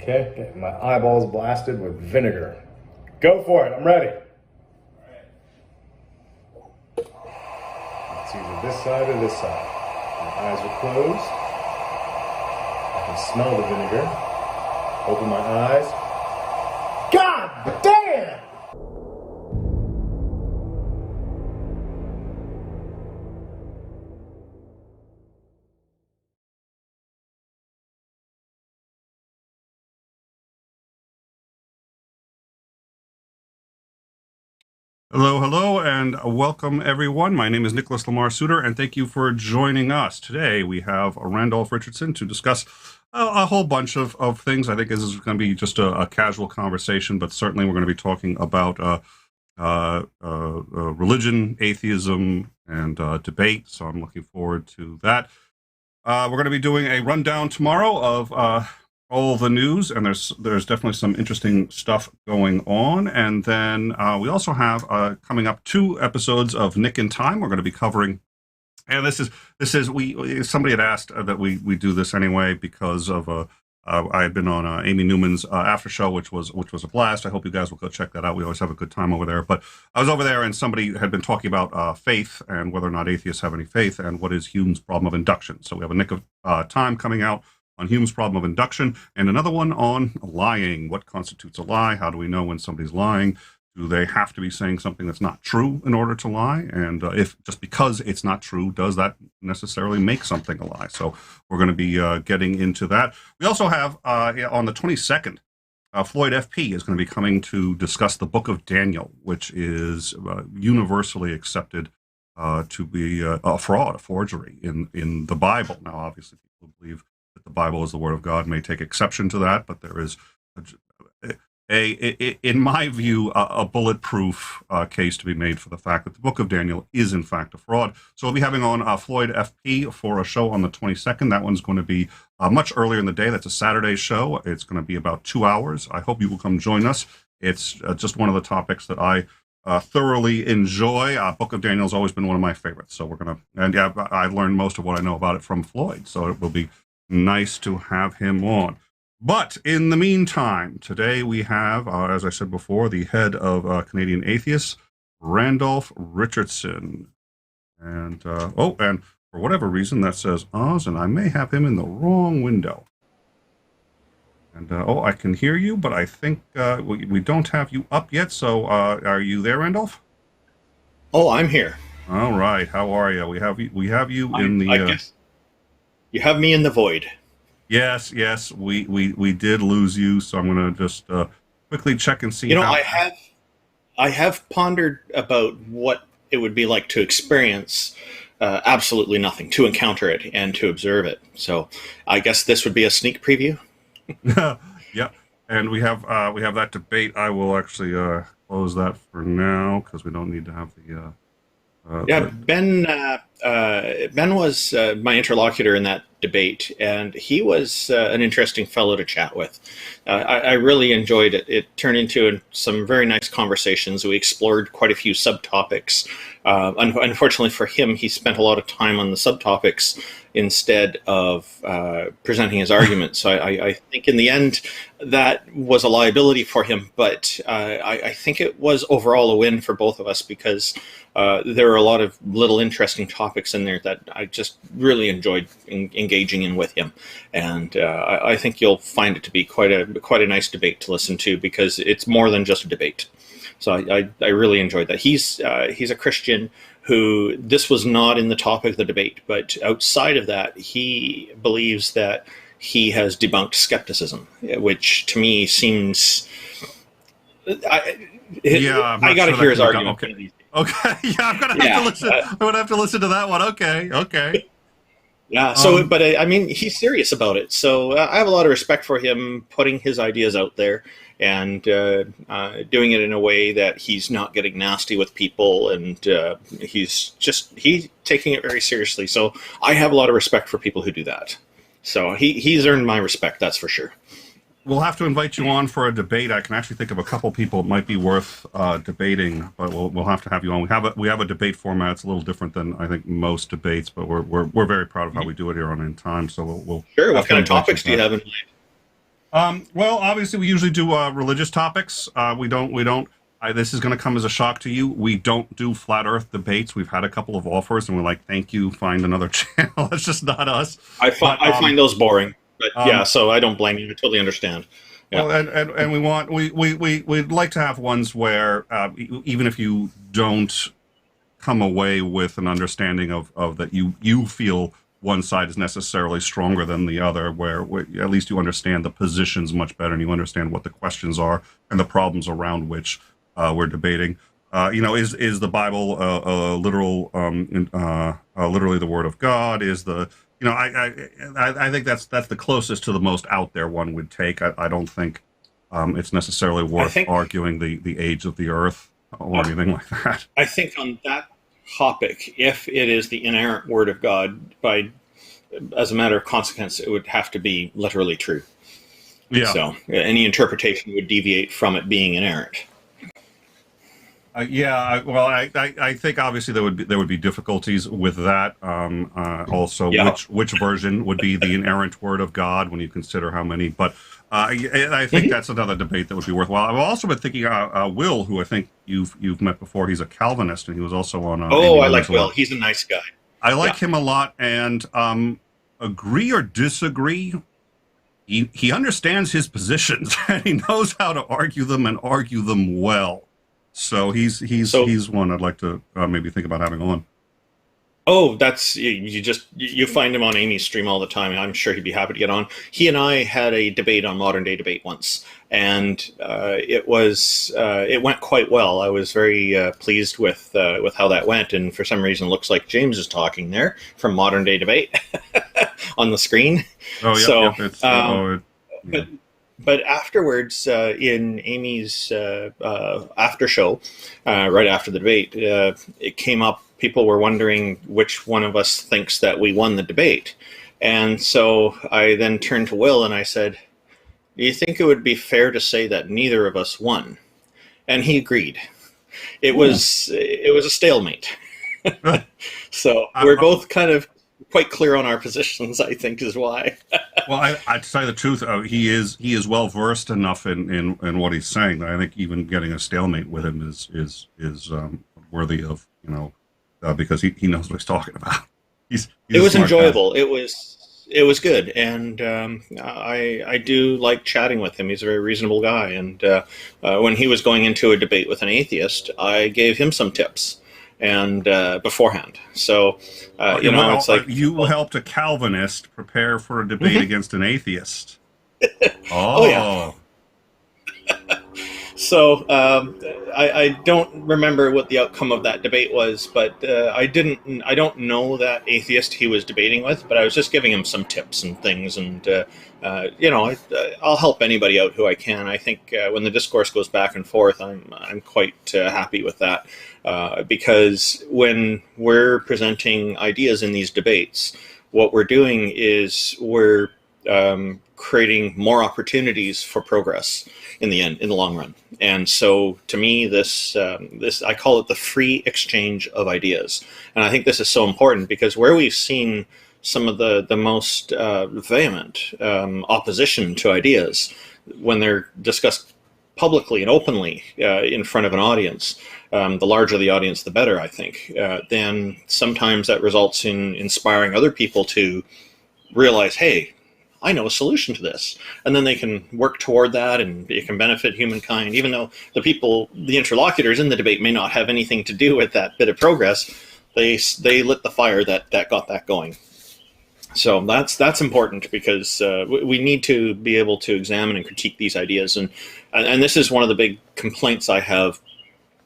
Okay, getting my eyeballs blasted with vinegar. Go for it, I'm ready. It's either this side or this side. My eyes are closed. I can smell the vinegar. Open my eyes. God damn! Hello, hello, and welcome everyone. My name is Nicholas Lamar Soutter, and thank you for joining us. Today we have Randolf Richardson to discuss a whole bunch of things. I think this is going to be just a casual conversation, but certainly we're going to be talking about religion, atheism, and debate, so I'm looking forward to that. We're going to be doing a rundown tomorrow of all the news, and there's definitely some interesting stuff going on. And then we also have coming up 2 episodes of Nick in Time. We're going to be covering, and this is somebody had asked that we do this anyway because of I had been on Amy Newman's after show, which was a blast. I hope you guys will go check that out. We always have a good time over there. But I was over there, and somebody had been talking about faith and whether or not atheists have any faith, and what is Hume's problem of induction. So we have a Nick of Time coming out on Hume's problem of induction, and another one on lying. What constitutes a lie? How do we know when somebody's lying? Do they have to be saying something that's not true in order to lie? And if just because it's not true, does that necessarily make something a lie? So we're going to be getting into that. We also have on the 22nd, Floyd FP is going to be coming to discuss the Book of Daniel, which is universally accepted to be a fraud, a forgery in the Bible. Now, obviously, people believe that the Bible is the Word of God, may take exception to that, but there is in my view, a bulletproof case to be made for the fact that the Book of Daniel is in fact a fraud. So we'll be having on Floyd FP for a show on the 22nd. That one's going to be much earlier in the day. That's a Saturday show. It's going to be about 2 hours. I hope you will come join us. It's just one of the topics that I thoroughly enjoy. Book of Daniel has always been one of my favorites. So we're going to, and yeah, I've learned most of what I know about it from Floyd. So it will be nice to have him on. But in the meantime, today we have, as I said before, the head of Canadian Atheists, Randolf Richardson. And, and for whatever reason, that says Oz, and I may have him in the wrong window. And, I can hear you, but I think we don't have you up yet. So are you there, Randolph? Oh, I'm here. All right. How are you? We have you in the... I guess you have me in the void. Yes, we did lose you, so I'm going to just quickly check and see. I have pondered about what it would be like to experience absolutely nothing, to encounter it and to observe it. So I guess this would be a sneak preview. Yeah, and we have that debate. I will actually close that for now because we don't need to have the. Ben was my interlocutor in that debate, and he was an interesting fellow to chat with. I really enjoyed it. It turned into some very nice conversations. We explored quite a few subtopics. Unfortunately for him, he spent a lot of time on the subtopics instead of presenting his argument. So I think in the end, that was a liability for him. But I think it was overall a win for both of us because there were a lot of little interesting topics in there that I just really enjoyed engaging in with him. And I think you'll find it to be quite a nice debate to listen to because it's more than just a debate. So I really enjoyed that. He's a Christian who, this was not in the topic of the debate, but outside of that, he believes that he has debunked skepticism, which to me seems... I got to hear his argument. Okay, yeah, I'm going to have to listen. I'm going to have to listen to that one. Okay. Yeah, so, but I mean, he's serious about it. So I have a lot of respect for him putting his ideas out there and doing it in a way that he's not getting nasty with people, and he's taking it very seriously. So I have a lot of respect for people who do that. So he's earned my respect, that's for sure. We'll have to invite you on for a debate. I can actually think of a couple people it might be worth debating, but we'll have to have you on. We have a debate format. It's a little different than I think most debates, but we're very proud of how we do it here on In Time. So we'll sure. What kind of topics do you have in mind? Well, obviously, we usually do religious topics. We don't. We don't. This is going to come as a shock to you. We don't do flat Earth debates. We've had a couple of offers, and we're like, "Thank you. Find another channel." It's just not us. I find those boring. But yeah, um, so I don't blame you. I totally understand. Yeah. well, and we'd like to have ones where even if you don't come away with an understanding of that you feel one side is necessarily stronger than the other, where at least you understand the positions much better and you understand what the questions are and the problems around which we're debating. Is the Bible literally the Word of God? Is the I think that's the closest to the most out there one would take. I don't think it's necessarily worth arguing the age of the Earth or anything like that. I think on that topic, if it is the inerrant Word of God, as a matter of consequence, it would have to be literally true. Yeah. So any interpretation would deviate from it being inerrant. I think obviously there would be difficulties with that. Also, Yeah. which version would be the inerrant Word of God when you consider how many? But I think that's another debate that would be worthwhile. I've also been thinking Will, who I think you've met before. He's a Calvinist, and he was also on. I like Will. He's a nice guy. I like him a lot, and agree or disagree, he understands his positions and he knows how to argue them and argue them well. So he's one I'd like to maybe think about having on. Oh, that's you find him on Amy's stream all the time. I'm sure he'd be happy to get on. He and I had a debate on Modern Day Debate once, and it went quite well. I was very pleased with how that went, and for some reason, it looks like James is talking there from Modern Day Debate on the screen. Oh yeah, so, But afterwards, in Amy's after show, right after the debate, it came up. People were wondering which one of us thinks that we won the debate. And so I then turned to Will and I said, do you think it would be fair to say that neither of us won? And he agreed. It was a stalemate. So we're both kind of quite clear on our positions, I think, is why. Well, I to tell you the truth, he is well versed enough in what he's saying that I think even getting a stalemate with him is worthy of, because he knows what he's talking about. It was enjoyable. Guy. It was good, and I do like chatting with him. He's a very reasonable guy, and when he was going into a debate with an atheist, I gave him some tips and beforehand. So it's like you helped a Calvinist prepare for a debate against an atheist. Oh yeah. So I don't remember what the outcome of that debate was, but I don't know that atheist he was debating with, but I was just giving him some tips and things, and I'll help anybody out who I can. I think when the discourse goes back and forth, I'm quite happy with that, because when we're presenting ideas in these debates, what we're doing is we're creating more opportunities for progress in the long run. And so to me, this I call it the free exchange of ideas. And I think this is so important because where we've seen some of the most vehement opposition to ideas when they're discussed publicly and openly in front of an audience, the larger the audience, the better, I think. Then sometimes that results in inspiring other people to realize, hey, I know a solution to this. And then they can work toward that and it can benefit humankind, even though the interlocutors in the debate may not have anything to do with that bit of progress. They lit the fire that got that going. So that's important because we need to be able to examine and critique these ideas. And this is one of the big complaints I have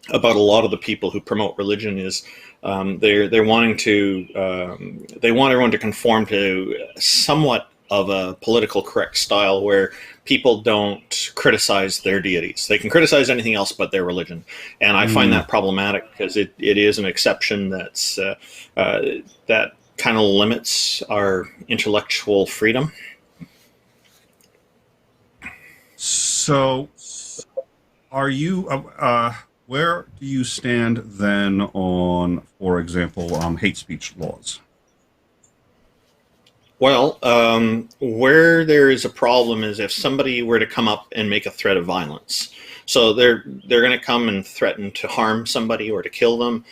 about a lot of the people who promote religion is they're wanting to they want everyone to conform to somewhat of a political correct style where people don't criticize their deities. They can criticize anything else but their religion. And I find that problematic because it is an exception that's that kind of limits our intellectual freedom. So are you, where do you stand then on, for example, hate speech laws? Well, where there is a problem is if somebody were to come up and make a threat of violence. So they're going to come and threaten to harm somebody or to kill them.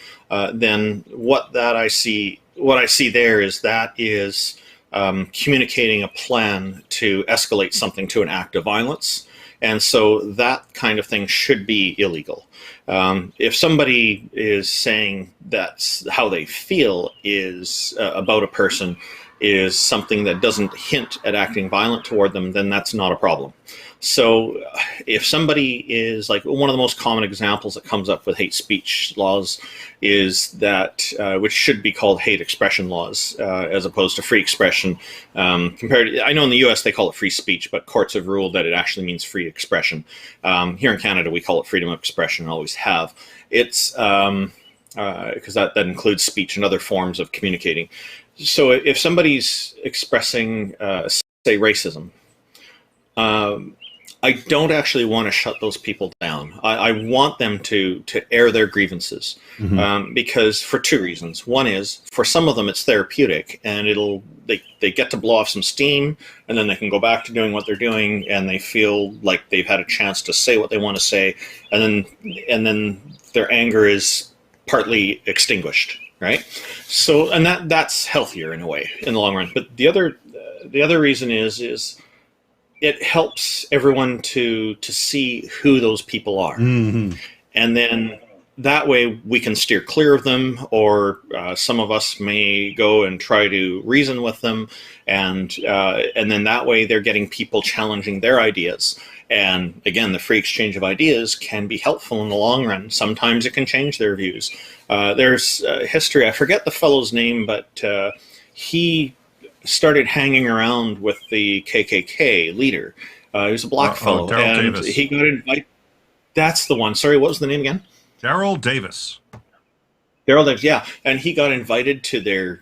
Then what I see there is that is communicating a plan to escalate something to an act of violence. And so that kind of thing should be illegal. If somebody is saying that's how they feel is about a person is something that doesn't hint at acting violent toward them, then that's not a problem. So if somebody is like, one of the most common examples that comes up with hate speech laws is that, which should be called hate expression laws, as opposed to free expression. I know in the US they call it free speech, but courts have ruled that it actually means free expression. Here in Canada we call it freedom of expression and always have. It's because that includes speech and other forms of communicating. So if somebody's expressing, say, racism, I don't actually want to shut those people down. I want them to air their grievances, because for two reasons. One is, for some of them, it's therapeutic, and they get to blow off some steam, and then they can go back to doing what they're doing, and they feel like they've had a chance to say what they want to say, and then their anger is partly extinguished. Right, so and that's healthier in a way in the long run. But the other reason is it helps everyone to see who those people are, and then that way we can steer clear of them, or some of us may go and try to reason with them, and then that way they're getting people challenging their ideas. And again, the free exchange of ideas can be helpful in the long run. Sometimes it can change their views. There's history, I forget the fellow's name, but he started hanging around with the KKK leader. He was a black fellow. Daryl Davis. He got invited. That's the one. Sorry, what was the name again? Daryl Davis. Daryl Davis, yeah. And he got invited to their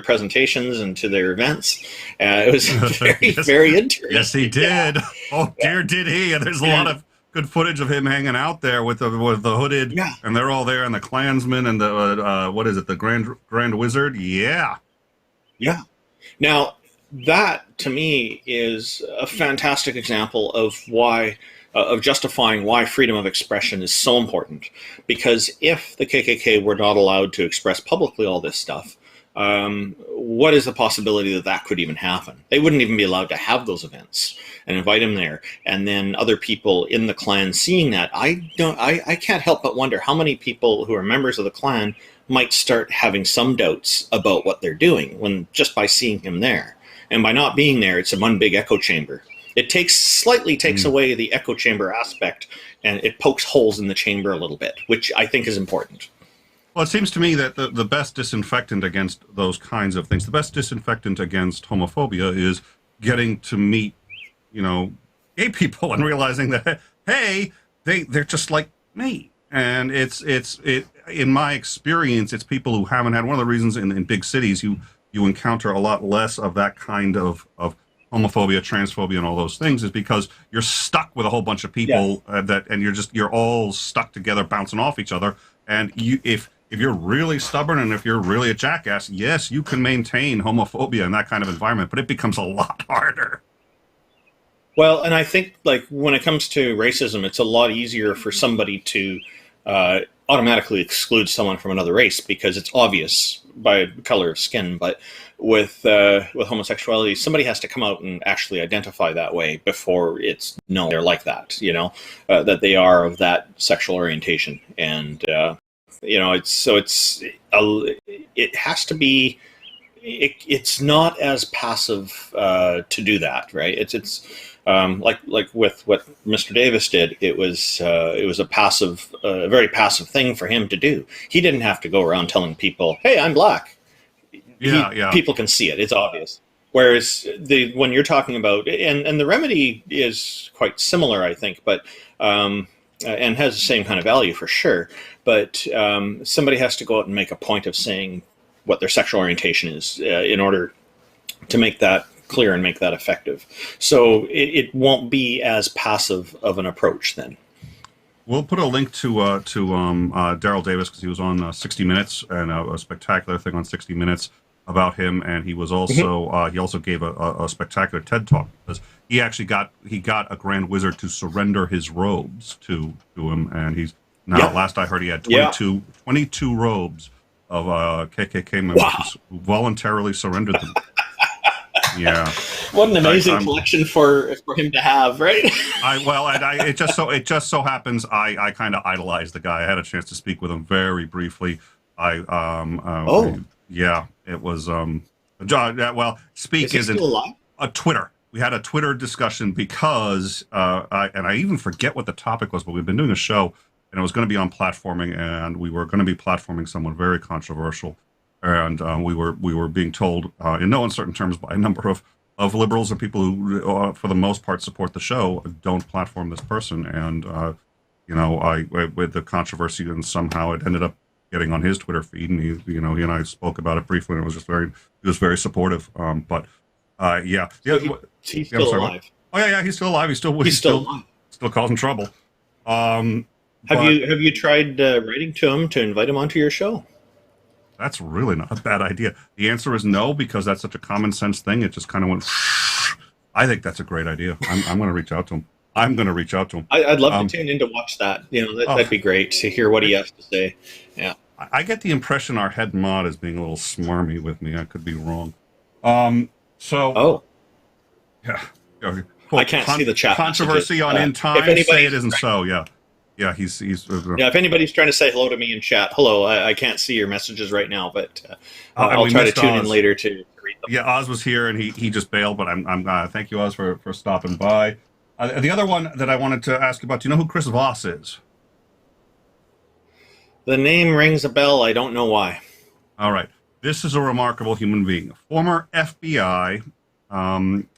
presentations and to their events. It was very, very interesting. Yes, he did. Yeah. Oh, dear, did he. And there's a lot of good footage of him hanging out there with the hooded, and they're all there, and the Klansmen and the, what is it, the Grand Wizard? Yeah. Yeah. Now, that, to me, is a fantastic example of why... of justifying why freedom of expression is so important. Because if the KKK were not allowed to express publicly all this stuff, what is the possibility that that could even happen? They wouldn't even be allowed to have those events and invite him there. And then other people in the Klan seeing that, I can't help but wonder how many people who are members of the Klan might start having some doubts about what they're doing when just by seeing him there. And by not being there, it's a one big echo chamber. It slightly takes away the echo chamber aspect, and it pokes holes in the chamber a little bit, which I think is important. Well, it seems to me that the best disinfectant against those kinds of things, the best disinfectant against homophobia is getting to meet, gay people and realizing that, hey, they're just like me. And it's in my experience, it's people who haven't had, one of the reasons in big cities you encounter a lot less of that kind of homophobia, transphobia, and all those things is because you're stuck with a whole bunch of people and you're all stuck together, bouncing off each other. And if you're really stubborn and if you're really a jackass, yes, you can maintain homophobia in that kind of environment, but it becomes a lot harder. Well, and I think like when it comes to racism, it's a lot easier for somebody to automatically exclude someone from another race because it's obvious by color of skin. But with homosexuality, somebody has to come out and actually identify that way before it's known they're like that, that they are of that sexual orientation. And, it has to be, it's not as passive to do that, right? It's like with what Mr. Davis did, it was a very passive thing for him to do. He didn't have to go around telling people, "Hey, I'm black." People can see it; it's obvious. Whereas when you're talking about, and the remedy is quite similar, I think, but and has the same kind of value for sure. But somebody has to go out and make a point of saying what their sexual orientation is in order to make that clear and make that effective. So it won't be as passive of an approach then. We'll put a link to Daryl Davis because he was on 60 Minutes and a spectacular thing on 60 Minutes. about him, and he was also he also gave a spectacular TED talk because he actually got a Grand Wizard to surrender his robes to him, and he's now last I heard he had 22 robes of KKK members who voluntarily surrendered them. Yeah, what an amazing collection for him to have, right? It just so happens I kind of idolized the guy. I had a chance to speak with him very briefly. It was speak is he isn't still alive? A Twitter. We had a Twitter discussion because I even forget what the topic was, but we've been doing a show and it was going to be on platforming, and we were going to be platforming someone very controversial, and we were being told in no uncertain terms by a number of liberals and people who for the most part support the show, don't platform this person, and with the controversy, and somehow it ended up getting on his Twitter feed, and he and I spoke about it briefly, and it was he was very supportive. He's still alive. Oh yeah, he's still alive. He's still alive. Still causing trouble. Have you tried writing to him to invite him onto your show? That's really not a bad idea. The answer is no, because that's such a common sense thing. It just kind of went. I think that's a great idea. I'm going to reach out to him. I'd love to tune in to watch that. That'd be great to hear what he has to say. Yeah. I get the impression our head mod is being a little smarmy with me. I could be wrong. Yeah. I can't see the chat. Controversy on in time. Say it isn't so. Yeah. Yeah, he's if anybody's trying to say hello to me in chat, hello. I can't see your messages right now, but I'll try to tune in later to read them. Yeah, Oz was here and he just bailed, but I'm thank you, Oz, for stopping by. The other one that I wanted to ask about, do you know who Chris Voss is? The name rings a bell. I don't know why. All right. This is a remarkable human being, a former FBI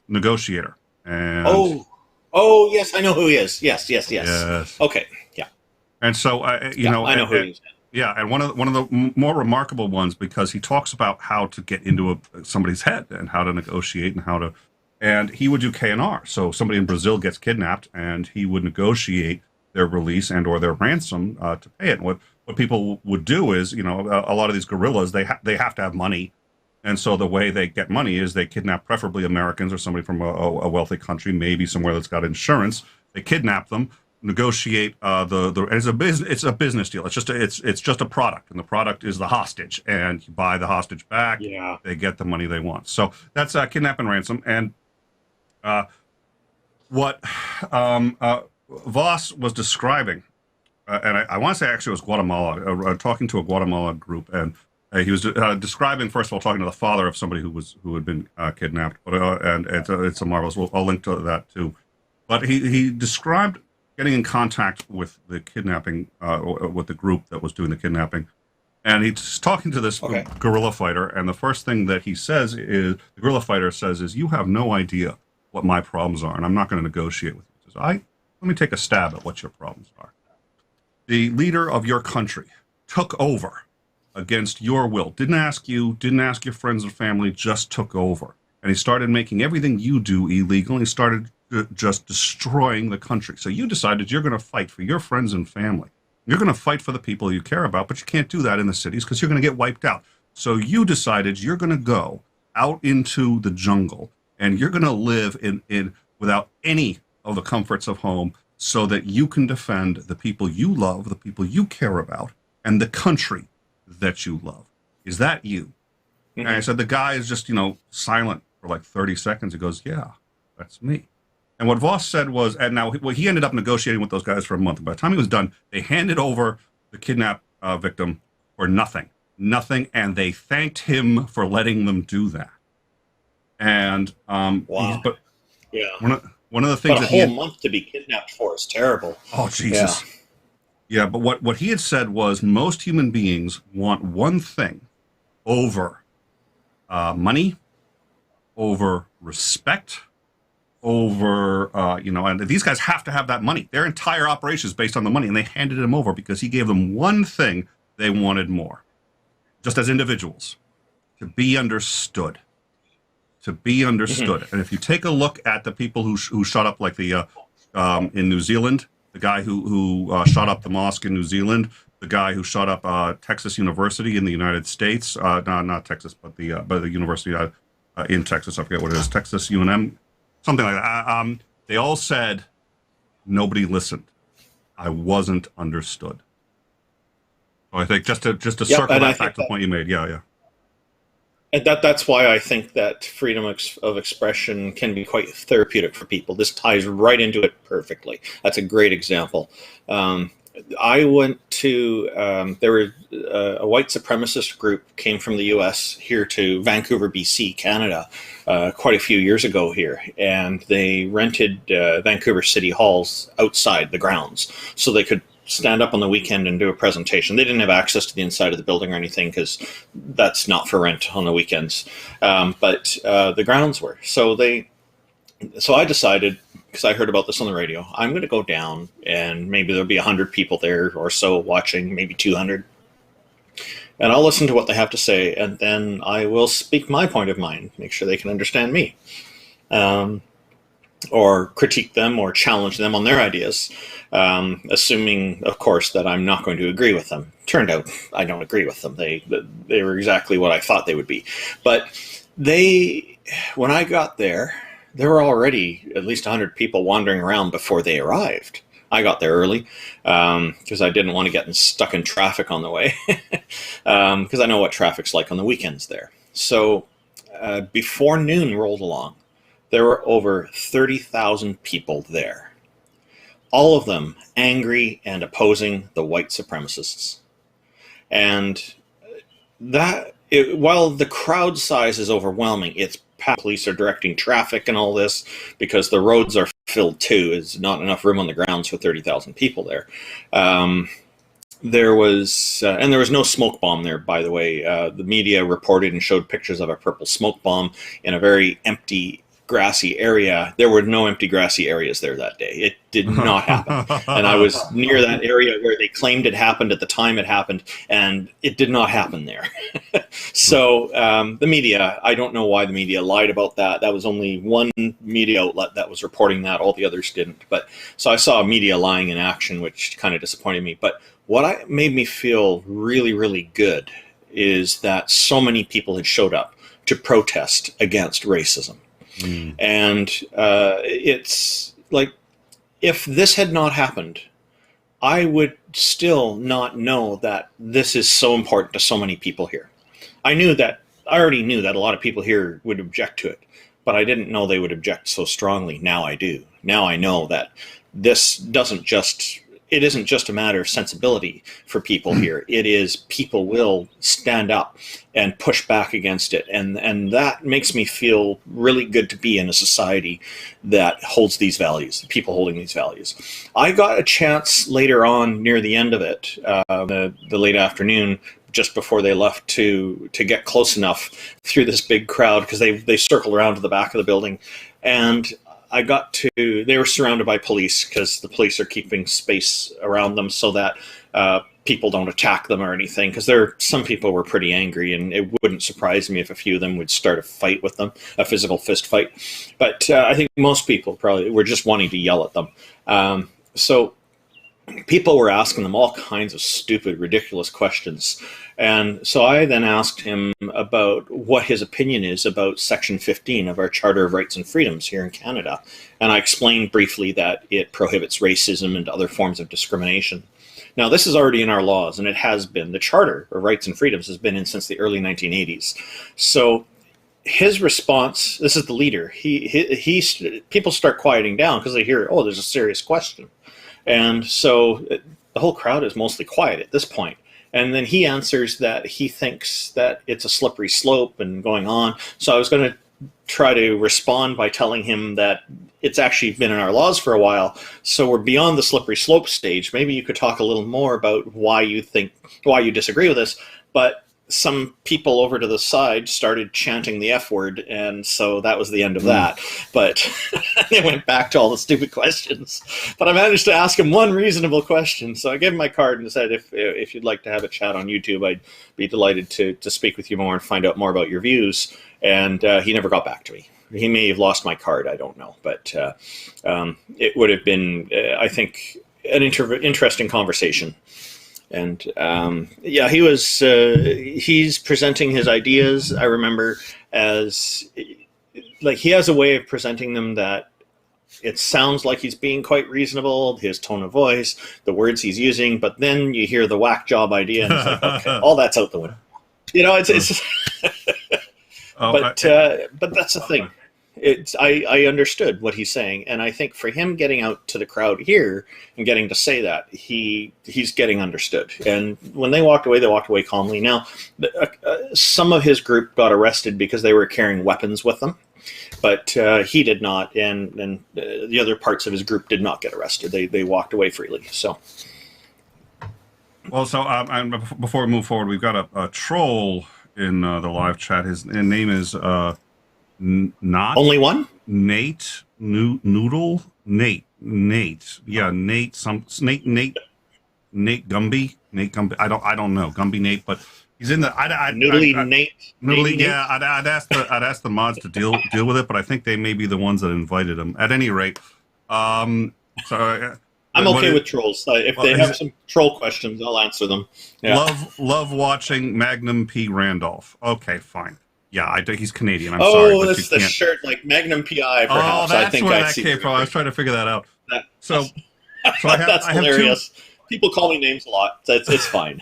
negotiator. And oh, yes, I know who he is. Yes. Okay, yeah. And so, I know who he is. Yeah, and one of the more remarkable ones, because he talks about how to get into somebody's head and how to negotiate and he would do K&R. So somebody in Brazil gets kidnapped, and he would negotiate their release and or their ransom to pay it. And what people would do is, a lot of these guerrillas, they have to have money. And so the way they get money is they kidnap preferably Americans or somebody from a wealthy country, maybe somewhere that's got insurance. They kidnap them, negotiate it's a business deal. It's just a product, and the product is the hostage, and you buy the hostage back. Yeah. They get the money they want. So that's kidnap and ransom. And what Voss was describing, and I want to say actually it was Guatemala, talking to a Guatemala group, and he was describing, first of all, talking to the father of somebody who had been kidnapped, and it's a marvelous. I'll link to that too. But he described getting in contact with the kidnapping, with the group that was doing the kidnapping, and he's talking to this guerrilla fighter, and the first thing that he says is, the guerrilla fighter says, "You have no idea what my problems are, and I'm not going to negotiate with you." He says, let me take a stab at what your problems are. The leader of your country took over against your will, didn't ask your friends and family, just took over. And he started making everything you do illegal, and he started just destroying the country. So you decided you're going to fight for your friends and family. You're going to fight for the people you care about, but you can't do that in the cities because you're going to get wiped out. So you decided you're going to go out into the jungle, and you're going to live in without any of the comforts of home, so that you can defend the people you love, the people you care about, and the country that you love. Is that you? Mm-hmm. And I said, the guy is just, silent for like 30 seconds. He goes, yeah, that's me. And what Voss said was, and now he ended up negotiating with those guys for a month. By the time he was done, they handed over the kidnap victim for nothing, and they thanked him for letting them do that. And wow, one of the things but a whole month to be kidnapped for is terrible. Oh Jesus. Yeah, but what he had said was, most human beings want one thing over money, over respect, over, and these guys have to have that money. Their entire operation is based on the money, and they handed him over because he gave them one thing they wanted more, just as individuals, to be understood. Mm-hmm. And if you take a look at the people who shot up, like the in New Zealand, the guy who shot up the mosque in New Zealand, the guy who shot up Texas University in the United States. No, not Texas, but the university in Texas. I forget what it is. Texas UNM, something like that. They all said nobody listened. I wasn't understood. So I think just to circle that back to the point you made. Yeah. And that's why I think that freedom of expression can be quite therapeutic for people. This ties right into it perfectly. That's a great example. I went to, there were a white supremacist group came from the US here to Vancouver, BC, Canada, quite a few years ago here. And they rented Vancouver City Hall's outside the grounds so they could stand up on the weekend and do a presentation. They didn't have access to the inside of the building or anything because that's not for rent on the weekends. But the grounds were. So I decided, because I heard about this on the radio, I'm going to go down and maybe there'll be 100 people there or so watching, maybe 200. And I'll listen to what they have to say, and then I will speak my point of mind, make sure they can understand me. Or critique them or challenge them on their ideas, assuming, of course, that I'm not going to agree with them. Turned out I don't agree with them. They were exactly what I thought they would be. But when I got there were already at least 100 people wandering around before they arrived. I got there early because I didn't want to get stuck in traffic on the way because I know what traffic's like on the weekends there. So before noon rolled along, there were over 30,000 people there, all of them angry and opposing the white supremacists. And while the crowd size is overwhelming, it's police are directing traffic and all this because the roads are filled too. There's not enough room on the grounds for 30,000 people there. There was no smoke bomb there, by the way. The media reported and showed pictures of a purple smoke bomb in a very empty grassy area. There were no empty grassy areas there that day. It did not happen. And I was near that area where they claimed it happened at the time it happened, and it did not happen there. So the media, I don't know why the media lied about that. That was only one media outlet that was reporting that. All the others didn't. So I saw media lying in action, which kind of disappointed me. But what made me feel really, really good is that so many people had showed up to protest against racism. And it's like, if this had not happened, I would still not know that this is so important to so many people here. I already knew that a lot of people here would object to it, but I didn't know they would object so strongly. Now I do. Now I know that this it isn't just a matter of sensibility for people here. It is people will stand up and push back against it. And that makes me feel really good to be in a society that holds these values, people holding these values. I got a chance later on near the end of it, the late afternoon, just before they left to get close enough through this big crowd, because they circled around to the back of the building. And they were surrounded by police because the police are keeping space around them so that people don't attack them or anything, because some people were pretty angry, and it wouldn't surprise me if a few of them would start a fight with them, a physical fist fight. But I think most people probably were just wanting to yell at them. So people were asking them all kinds of stupid, ridiculous questions. And so I then asked him about what his opinion is about Section 15 of our Charter of Rights and Freedoms here in Canada. And I explained briefly that it prohibits racism and other forms of discrimination. Now, this is already in our laws, and it has been. The Charter of Rights and Freedoms has been in since the early 1980s. So his response, this is the leader, people start quieting down because they hear, oh, there's a serious question. And so the whole crowd is mostly quiet at this point. And then he answers that he thinks that it's a slippery slope and going on. So I was going to try to respond by telling him that it's actually been in our laws for a while. So we're beyond the slippery slope stage. Maybe you could talk a little more about why you disagree with this. But some people over to the side started chanting the F word, and so that was the end of that. But they went back to all the stupid questions. But I managed to ask him one reasonable question. So I gave him my card and said, if you'd like to have a chat on YouTube, I'd be delighted to speak with you more and find out more about your views. And he never got back to me. He may have lost my card, I don't know. But it would have been, I think, an interesting conversation. And yeah, he's presenting his ideas. I remember as like he has a way of presenting them that it sounds like he's being quite reasonable, his tone of voice, the words he's using, but then you hear the whack job idea and it's like, okay, all that's out the window. It's but that's the thing. I understood what he's saying, and I think for him getting out to the crowd here and getting to say that, he's getting understood. And when they walked away calmly. Now, some of his group got arrested because they were carrying weapons with them, but he did not, and the other parts of his group did not get arrested. They walked away freely. So. Well, so and before we move forward, we've got a troll in the live chat. His name is not only one. Nate Noodle Nate. Yeah, Nate Gumby. I don't know Gumby Nate, but he's in the Noodly Nate. Noodly, yeah. I'd ask the mods to deal with it, but I think they may be the ones that invited him. At any rate, I'm okay with trolls. If they have some troll questions, I'll answer them. Yeah. Love watching Magnum P. Randolph. Okay, fine. Yeah, he's Canadian. I'm sorry. Oh, that's the shirt, like Magnum PI, perhaps. Oh, that's where that came from. I was trying to figure that out. That's hilarious. People call me names a lot. It's fine.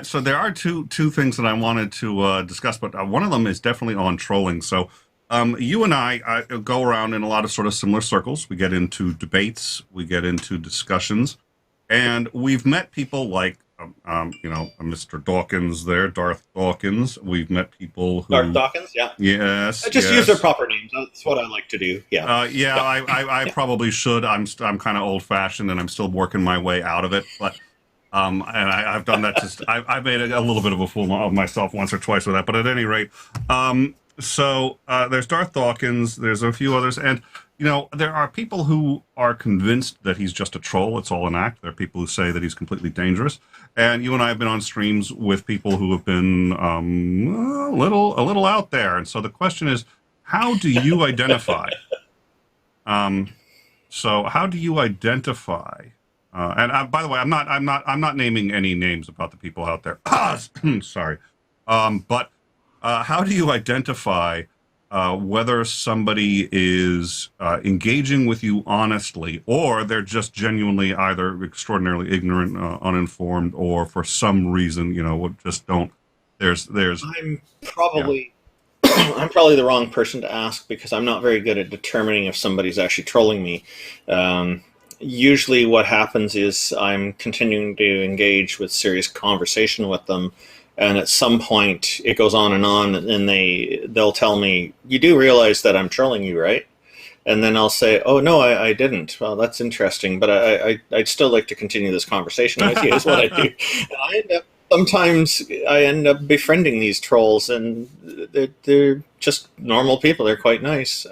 So there are two things that I wanted to discuss, but one of them is definitely on trolling. So you and I go around in a lot of sort of similar circles. We get into debates, we get into discussions, and we've met people like Mr. Dawkins there, Darth Dawkins. We've met people who... Darth Dawkins, yeah. Yes. Use their proper names. That's what I like to do. Yeah. I probably should. I'm kind of old-fashioned, and I'm still working my way out of it. But I've done that. I've made a little bit of a fool of myself once or twice with that. But at any rate, so there's Darth Dawkins. There's a few others, and there are people who are convinced that he's just a troll. It's all an act. There are people who say that he's completely dangerous. And you and I have been on streams with people who have been a little out there. And so the question is, how do you identify? So how do you identify? And by the way, I'm not naming any names about the people out there. Sorry. But how do you identify whether somebody is engaging with you honestly, or they're just genuinely either extraordinarily ignorant, uninformed, or for some reason, just don't. I'm probably I'm probably the wrong person to ask, because I'm not very good at determining if somebody's actually trolling me. Usually, what happens is I'm continuing to engage with serious conversation with them. And at some point, it goes on, and they'll tell me, "You do realize that I'm trolling you, right?" And then I'll say, "Oh no, I didn't." Well, that's interesting, but I'd still like to continue this conversation with you. Is what I do. And sometimes I end up befriending these trolls, and they're just normal people. They're quite nice.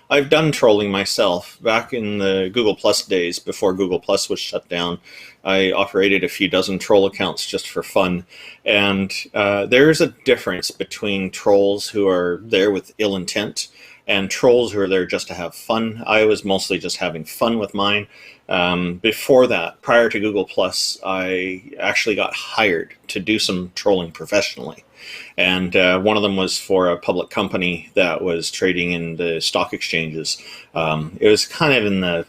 I've done trolling myself back in the Google Plus days before Google Plus was shut down. I operated a few dozen troll accounts just for fun. And there's a difference between trolls who are there with ill intent and trolls who are there just to have fun. I was mostly just having fun with mine. Before that, prior to Google Plus, I actually got hired to do some trolling professionally. And one of them was for a public company that was trading in the stock exchanges. It was kind of in the...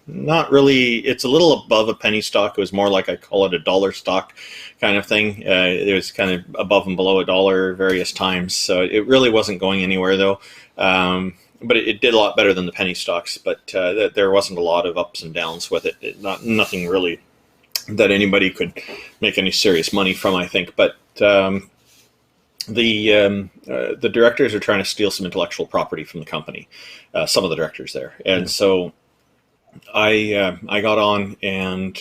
not really, it's a little above a penny stock. It was more like, I call it a dollar stock kind of thing. It was kind of above and below a dollar various times. So it really wasn't going anywhere though. But it did a lot better than the penny stocks, but there wasn't a lot of ups and downs with it. Nothing really that anybody could make any serious money from, I think. But the directors are trying to steal some intellectual property from the company, some of the directors there. And so I got on and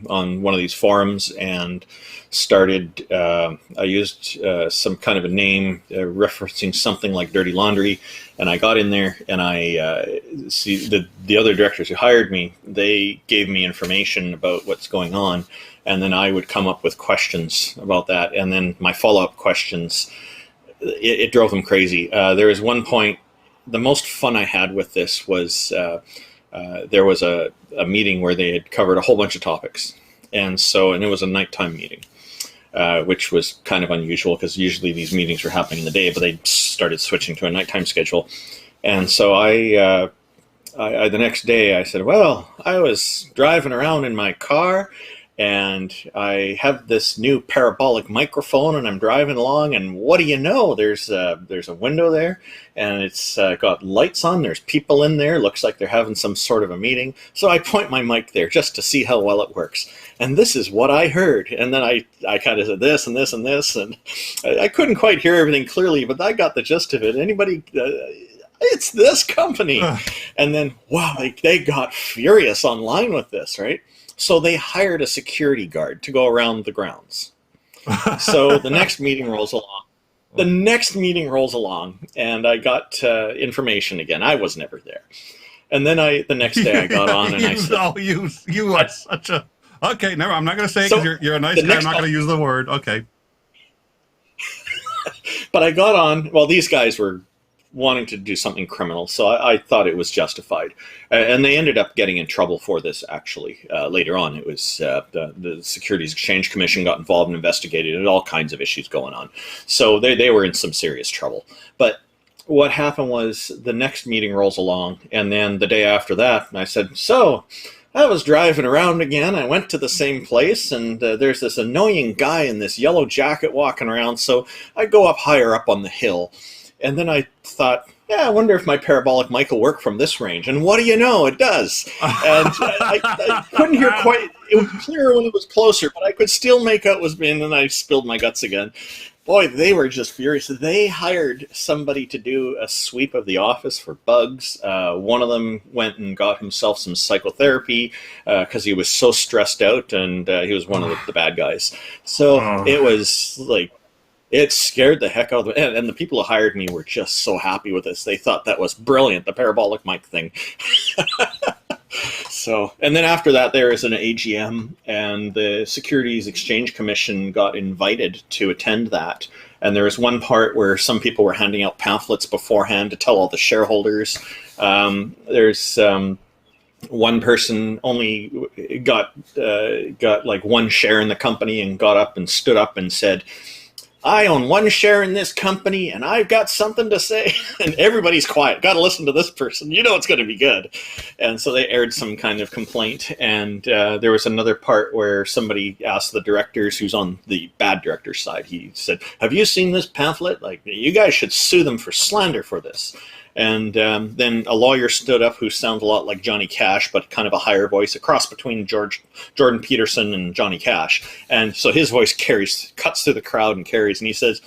on one of these forums and started. I used some kind of a name referencing something like Dirty Laundry, and I got in there and I see the other directors who hired me. They gave me information about what's going on, and then I would come up with questions about that, and then my follow-up questions. It drove them crazy. There was one point. The most fun I had with this was. there was a meeting where they had covered a whole bunch of topics. And it was a nighttime meeting, which was kind of unusual because usually these meetings were happening in the day, but they started switching to a nighttime schedule. And so I the next day I said, well, I was driving around in my car and I have this new parabolic microphone and I'm driving along, and what do you know, there's a window there and it's got lights on, there's people in there, looks like they're having some sort of a meeting. So I point my mic there just to see how well it works. And this is what I heard. And then I kind of said this and this and this, and I couldn't quite hear everything clearly, but I got the gist of it. Anybody... it's this company. And then, wow, they got furious online with this, right? So they hired a security guard to go around the grounds. So the next meeting rolls along. And I got information again. I was never there. And then the next day I got on and I said... Oh, you are such a... Okay, never. I'm not going to say it because you're a nice guy. I'm not going to use the word. Okay. But I got on... Well, these guys were wanting to do something criminal, so I thought it was justified. And they ended up getting in trouble for this, actually. Later on, it was the Securities Exchange Commission got involved and investigated it, all kinds of issues going on. So they were in some serious trouble. But what happened was the next meeting rolls along, and then the day after that, I said, so... I was driving around again. I went to the same place, and there's this annoying guy in this yellow jacket walking around, so I go up higher up on the hill. And then I thought, yeah, I wonder if my parabolic mic will work from this range. And what do you know? It does. And I couldn't hear quite. It was clearer when it was closer, but I could still make out what was being, and I spilled my guts again. Boy, they were just furious. They hired somebody to do a sweep of the office for bugs. One of them went and got himself some psychotherapy because he was so stressed out, and he was one of the bad guys. So it was like, it scared the heck out of them. And the people who hired me were just so happy with this. They thought that was brilliant, the parabolic mic thing. So, and then after that, there is an AGM, and the Securities Exchange Commission got invited to attend that. And there was one part where some people were handing out pamphlets beforehand to tell all the shareholders. There's one person only got like one share in the company and got up and stood up and said, I own one share in this company, and I've got something to say. And everybody's quiet. Got to listen to this person. You know it's going to be good. And so they aired some kind of complaint. And there was another part where somebody asked the directors, who's on the bad director's side, he said, have you seen this pamphlet? Like, you guys should sue them for slander for this. And then a lawyer stood up who sounds a lot like Johnny Cash, but kind of a higher voice, a cross between Jordan Peterson and Johnny Cash. And so his voice cuts through the crowd and carries, and he says,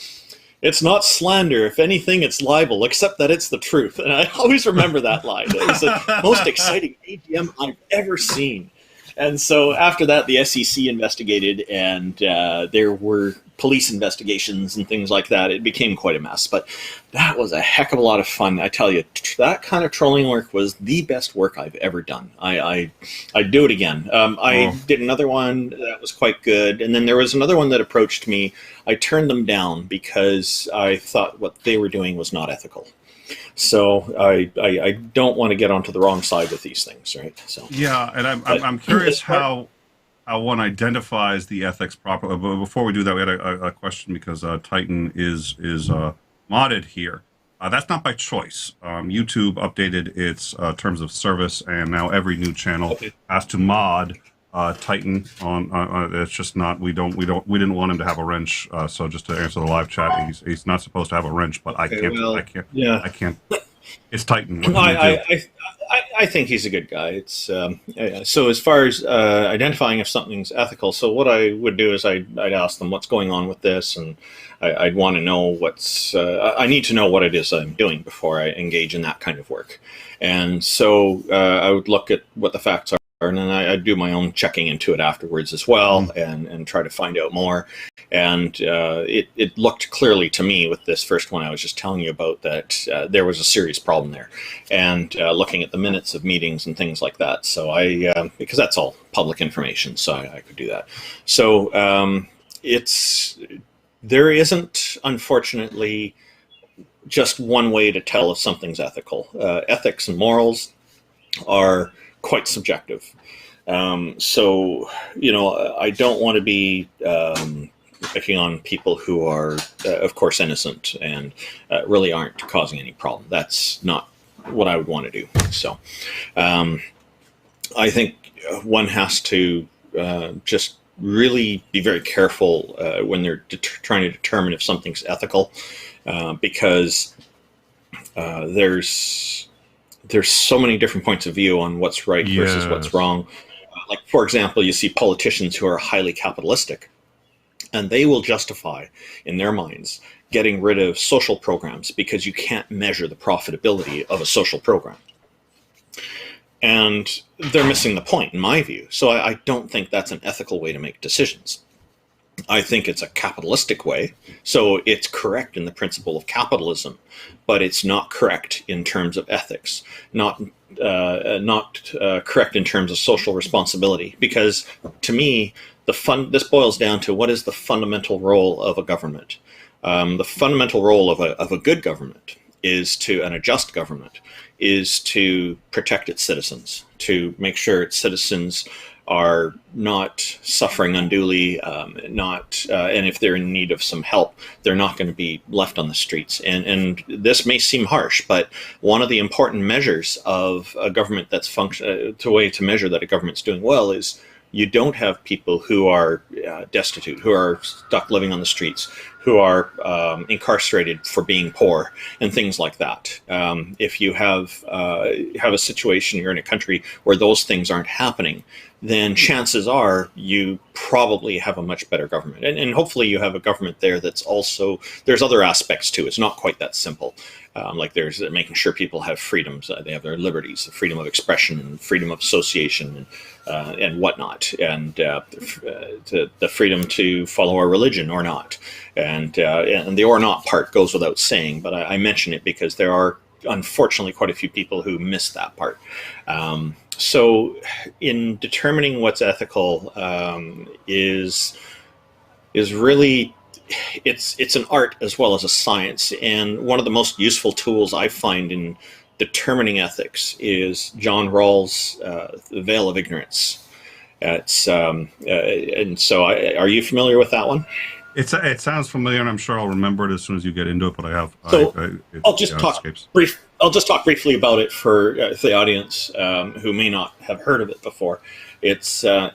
it's not slander. If anything, it's libel, except that it's the truth. And I always remember that line. It was the most exciting AGM I've ever seen. And so after that, the SEC investigated, and there were police investigations and things like that. It became quite a mess, but that was a heck of a lot of fun. I tell you, that kind of trolling work was the best work I've ever done. I'd do it again. I did another one that was quite good, and then there was another one that approached me. I turned them down because I thought what they were doing was not ethical. So I don't want to get onto the wrong side with these things, right? So yeah, and I'm curious how one identifies the ethics properly. But before we do that, we had a question because Titan is modded here. That's not by choice. YouTube updated its terms of service, and now every new channel has to mod Titan on. It's just not. We didn't want him to have a wrench. So just to answer the live chat, he's not supposed to have a wrench. But I can't. I can't. It's Titan. I think he's a good guy. It's so as far as identifying if something's ethical. So what I would do is I'd ask them what's going on with this, and I'd want to know what's. I need to know what it is I'm doing before I engage in that kind of work. And so I would look at what the facts are, and then I'd do my own checking into it afterwards as well, and try to find out more. And it looked clearly to me with this first one I was just telling you about that there was a serious problem there. And looking at the minutes of meetings and things like that. So because that's all public information, so I could do that. So there isn't, unfortunately, just one way to tell if something's ethical. Ethics and morals are quite subjective. So, I don't want to be picking on people who are, of course, innocent and really aren't causing any problem. That's not what I would want to do. So, I think one has to just really be very careful when they're trying to determine if something's ethical, because there's so many different points of view on what's right versus what's wrong. Like, for example, you see politicians who are highly capitalistic, and they will justify, in their minds, getting rid of social programs because you can't measure the profitability of a social program. And they're missing the point, in my view. So I don't think that's an ethical way to make decisions. I think it's a capitalistic way. So it's correct in the principle of capitalism, but it's not correct in terms of ethics, not correct in terms of social responsibility. Because to me, this boils down to what is the fundamental role of a government. The fundamental role of a good government and a just government is to protect its citizens, to make sure its citizens are not suffering unduly, and if they're in need of some help, they're not going to be left on the streets. And this may seem harsh, but one of the important measures of a government that's the way to measure that a government's doing well is you don't have people who are destitute, who are stuck living on the streets, who are incarcerated for being poor, and things like that. If you have a situation, you're in a country where those things aren't happening, then chances are you probably have a much better government. And hopefully you have a government there that's also, there's other aspects too. It's not quite that simple. Like there's making sure people have freedoms, they have their liberties, the freedom of expression and freedom of association and whatnot, and the freedom to follow our religion or not. And the or not part goes without saying, but I mention it because there are unfortunately quite a few people who miss that part. So in determining what's ethical is really, it's an art as well as a science. And one of the most useful tools I find in determining ethics is John Rawls' The Veil of Ignorance. And so are you familiar with that one? It sounds familiar, and I'm sure I'll remember it as soon as you get into it. But I have. So I'll just talk briefly about it for the audience who may not have heard of it before. It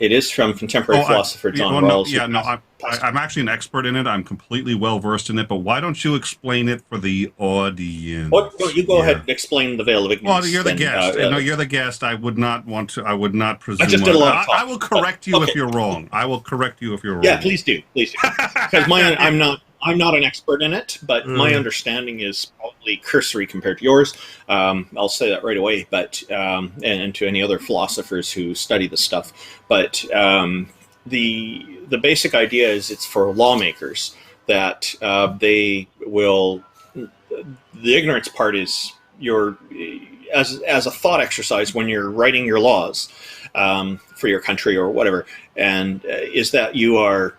is from contemporary philosopher John Rawls. I'm actually an expert in it. I'm completely well versed in it. But why don't you explain it for the audience? No, you go ahead and explain the Veil of Ignorance. Well, you're the guest. No, you're the guest. I would not want to. I would not presume. I just did a lot of talk. I will correct you if you're wrong. I will correct you if you're wrong. Yeah, please do. Because I'm not an expert in it, but my understanding is probably cursory compared to yours. I'll say that right away, but and to any other philosophers who study this stuff. But the basic idea is it's for lawmakers that they will. The ignorance part is as a thought exercise when you're writing your laws for your country or whatever, and is that you are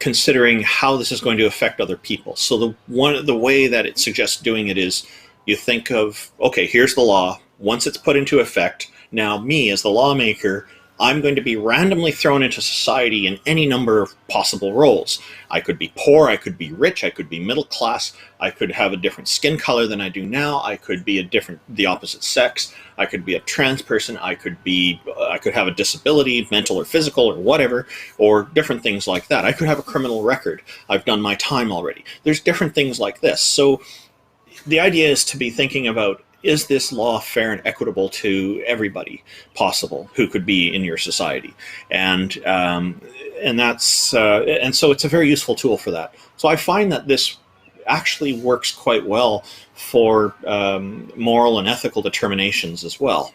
considering how this is going to affect other people. So the way that it suggests doing it is you think of, okay, here's the law. Once it's put into effect, now me as the lawmaker, I'm going to be randomly thrown into society in any number of possible roles. I could be poor, I could be rich, I could be middle class, I could have a different skin color than I do now, I could be the opposite sex, I could be a trans person, I could have a disability, mental or physical or whatever, or different things like that. I could have a criminal record. I've done my time already. There's different things like this. So the idea is to be thinking about, is this law fair and equitable to everybody possible who could be in your society? And so it's a very useful tool for that. So I find that this actually works quite well for moral and ethical determinations as well.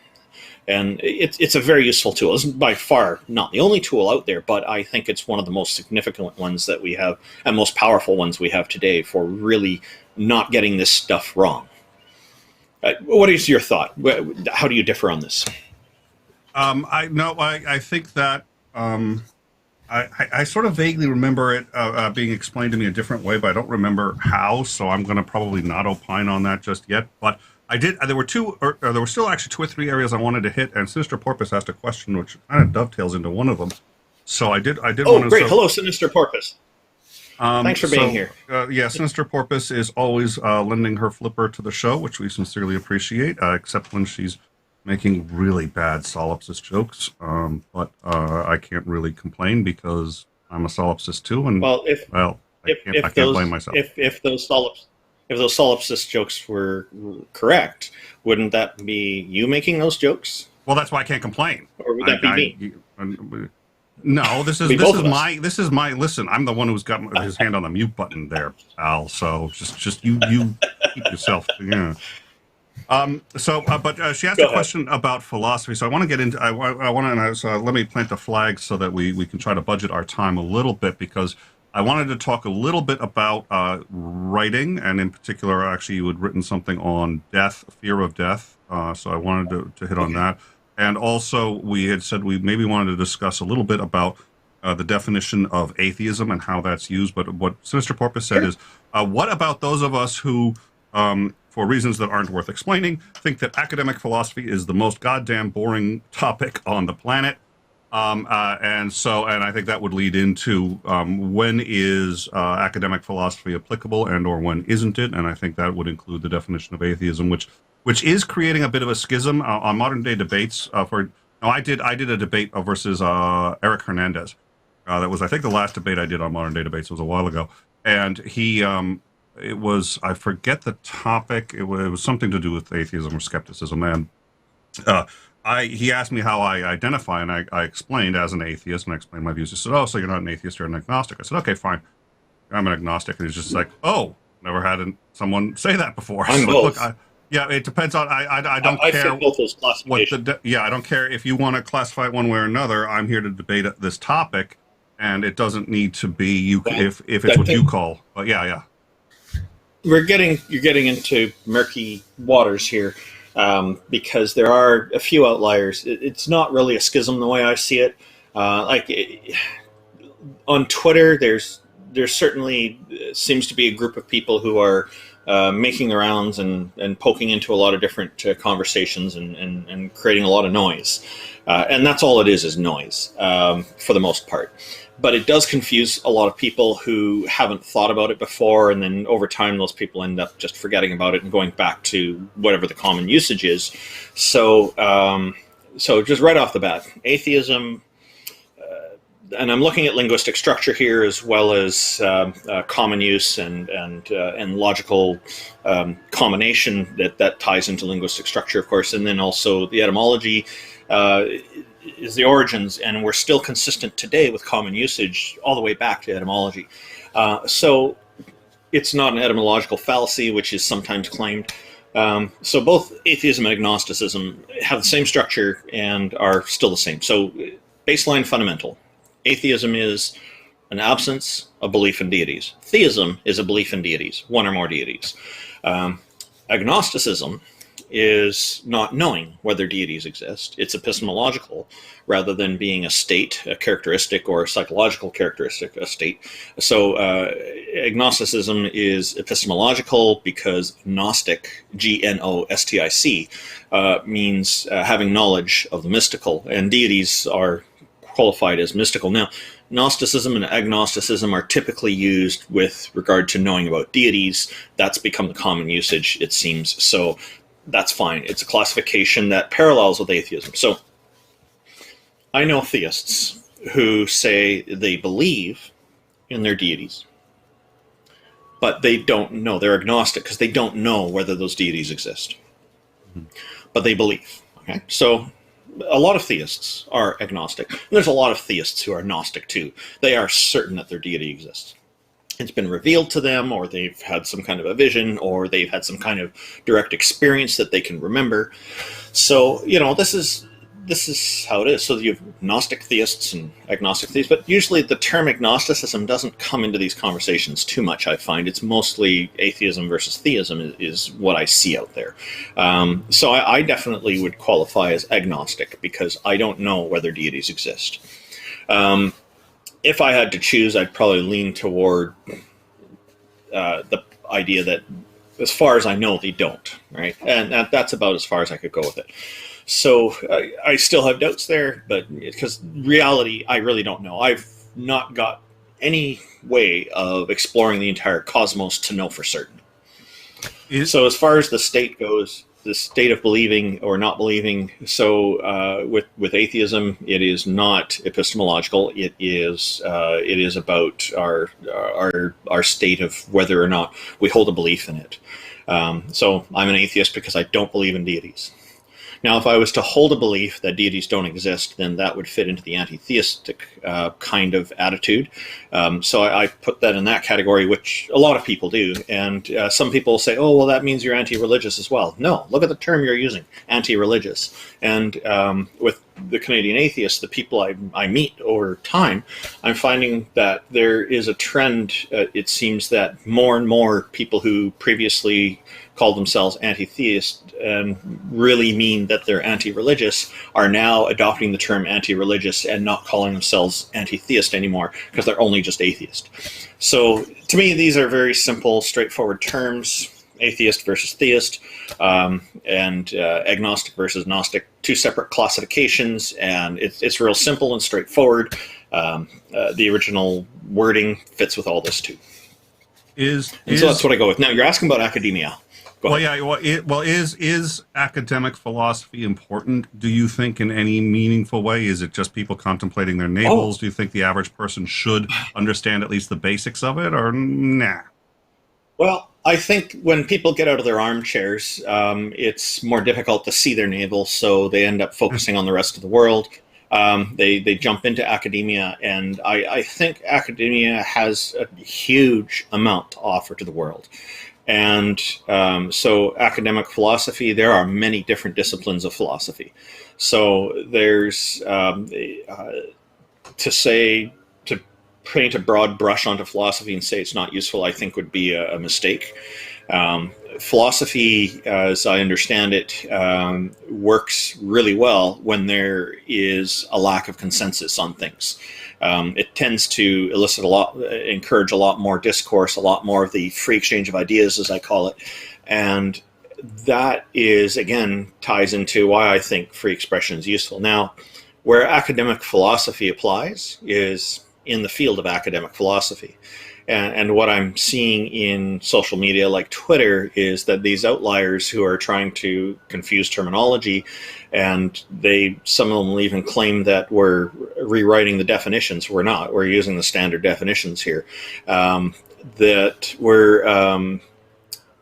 And it's a very useful tool. It's by far not the only tool out there, but I think it's one of the most significant ones that we have and most powerful ones we have today for really not getting this stuff wrong. What is your thought? How do you differ on this? I think that I sort of vaguely remember it being explained to me a different way, but I don't remember how. So I'm going to probably not opine on that just yet. But I did. There were there were still actually 2 or 3 areas I wanted to hit, and Sinister Porpoise asked a question which kind of dovetails into one of them. So I did. Oh, want to. great! Hello, Sinister Porpoise. Thanks for being here. Yeah, Sinister Porpoise is always lending her flipper to the show, which we sincerely appreciate, except when she's making really bad solipsist jokes. But I can't really complain because I'm a solipsist too, and I can't blame myself. If those solipsist jokes were correct, wouldn't that be you making those jokes? Well, that's why I can't complain. Or would that be me? No, this is my. Listen, I'm the one who's got his hand on the mute button there, Al. So just you keep yourself. Yeah. But she asked a question about philosophy. So I want to get into. I want to. So let me plant the flag so that we can try to budget our time a little bit, because I wanted to talk a little bit about writing, and in particular, actually, you had written something on death, fear of death. So I wanted to hit on that. And also, we had said we maybe wanted to discuss a little bit about the definition of atheism and how that's used. But what Sinister Porpoise said is, what about those of us who, for reasons that aren't worth explaining, think that academic philosophy is the most goddamn boring topic on the planet? And I think that would lead into when is academic philosophy applicable and or when isn't it? And I think that would include the definition of atheism, which is creating a bit of a schism on modern day debates. I did a debate versus Eric Hernandez. That was, I think, the last debate I did on modern day debates. It was a while ago, and he it was, I forget the topic. It was something to do with atheism or skepticism, and he asked me how I identify, and I explained as an atheist, and I explained my views. He said, "Oh, so you're not an atheist, you're an agnostic." I said, "Okay, fine, I'm an agnostic." And he's just like, "Oh, never had someone say that before." I'm so, both. Look, yeah, it depends on. I don't care fit both those classifications. I don't care if you want to classify it one way or another. I'm here to debate this topic, and it doesn't need to be you if it's what you call. But yeah. You're getting into murky waters here, because there are a few outliers. It's not really a schism the way I see it. On Twitter, there's certainly seems to be a group of people who are making the rounds and poking into a lot of different conversations and creating a lot of noise. And that's all it is noise for the most part. But it does confuse a lot of people who haven't thought about it before, and then over time those people end up just forgetting about it and going back to whatever the common usage is. So just right off the bat, atheism, and I'm looking at linguistic structure here as well as common use and logical combination that ties into linguistic structure, of course, and then also the etymology is the origins, and we're still consistent today with common usage all the way back to etymology. So it's not an etymological fallacy, which is sometimes claimed. So both atheism and agnosticism have the same structure and are still the same. So baseline fundamental. Atheism is an absence of belief in deities. Theism is a belief in deities, one or more deities. Agnosticism is not knowing whether deities exist. It's epistemological rather than being a state, a characteristic, or a psychological characteristic, a state. So agnosticism is epistemological because gnostic, Gnostic, means having knowledge of the mystical, and deities are qualified as mystical. Now, Gnosticism and agnosticism are typically used with regard to knowing about deities. That's become the common usage, it seems. So that's fine. It's a classification that parallels with atheism. So I know theists who say they believe in their deities, but they don't know. They're agnostic because they don't know whether those deities exist. But they believe. Okay? So a lot of theists are agnostic. And there's a lot of theists who are gnostic too. They are certain that their deity exists. It's been revealed to them, or they've had some kind of a vision, or they've had some kind of direct experience that they can remember. So, this is how it is. So you have Gnostic theists and agnostic theists, but usually the term agnosticism doesn't come into these conversations too much, I find. It's mostly atheism versus theism is what I see out there. So I definitely would qualify as agnostic because I don't know whether deities exist. if I had to choose, I'd probably lean toward the idea that, as far as I know, they don't, right? And that's about as far as I could go with it. So I still have doubts there, but because reality, I really don't know. I've not got any way of exploring the entire cosmos to know for certain. So as far as the state goes, the state of believing or not believing, so with atheism, it is not epistemological. It is about our state of whether or not we hold a belief in it. So I'm an atheist because I don't believe in deities. Now, if I was to hold a belief that deities don't exist, then that would fit into the anti-theistic kind of attitude. So I put that in that category, which a lot of people do. And some people say, oh, well, that means you're anti-religious as well. No, look at the term you're using, anti-religious. And with the Canadian atheists, the people I meet over time, I'm finding that there is a trend, it seems, that more and more people who previously called themselves anti-theist and really mean that they're anti-religious are now adopting the term anti-religious and not calling themselves anti-theist anymore because they're only just atheist. So to me, these are very simple, straightforward terms: atheist versus theist, and agnostic versus Gnostic, two separate classifications, and it's real simple and straightforward. The original wording fits with all this too. So that's what I go with. Now, you're asking about academia. Well, yeah. Is academic philosophy important? Do you think in any meaningful way? Is it just people contemplating their navels? Do you think the average person should understand at least the basics of it, or nah? Well, I think when people get out of their armchairs, it's more difficult to see their navel, so they end up focusing on the rest of the world. They jump into academia, and I think academia has a huge amount to offer to the world. And so academic philosophy, there are many different disciplines of philosophy. So there's, to paint a broad brush onto philosophy and say it's not useful, I think would be a mistake. Philosophy, as I understand it, works really well when there is a lack of consensus on things. It tends to encourage a lot more discourse, a lot more of the free exchange of ideas, as I call it. And that is, again, ties into why I think free expression is useful. Now, where academic philosophy applies is in the field of academic philosophy. And what I'm seeing in social media like Twitter is that these outliers who are trying to confuse terminology, and some of them will even claim that we're rewriting the definitions. We're not. We're using the standard definitions here. That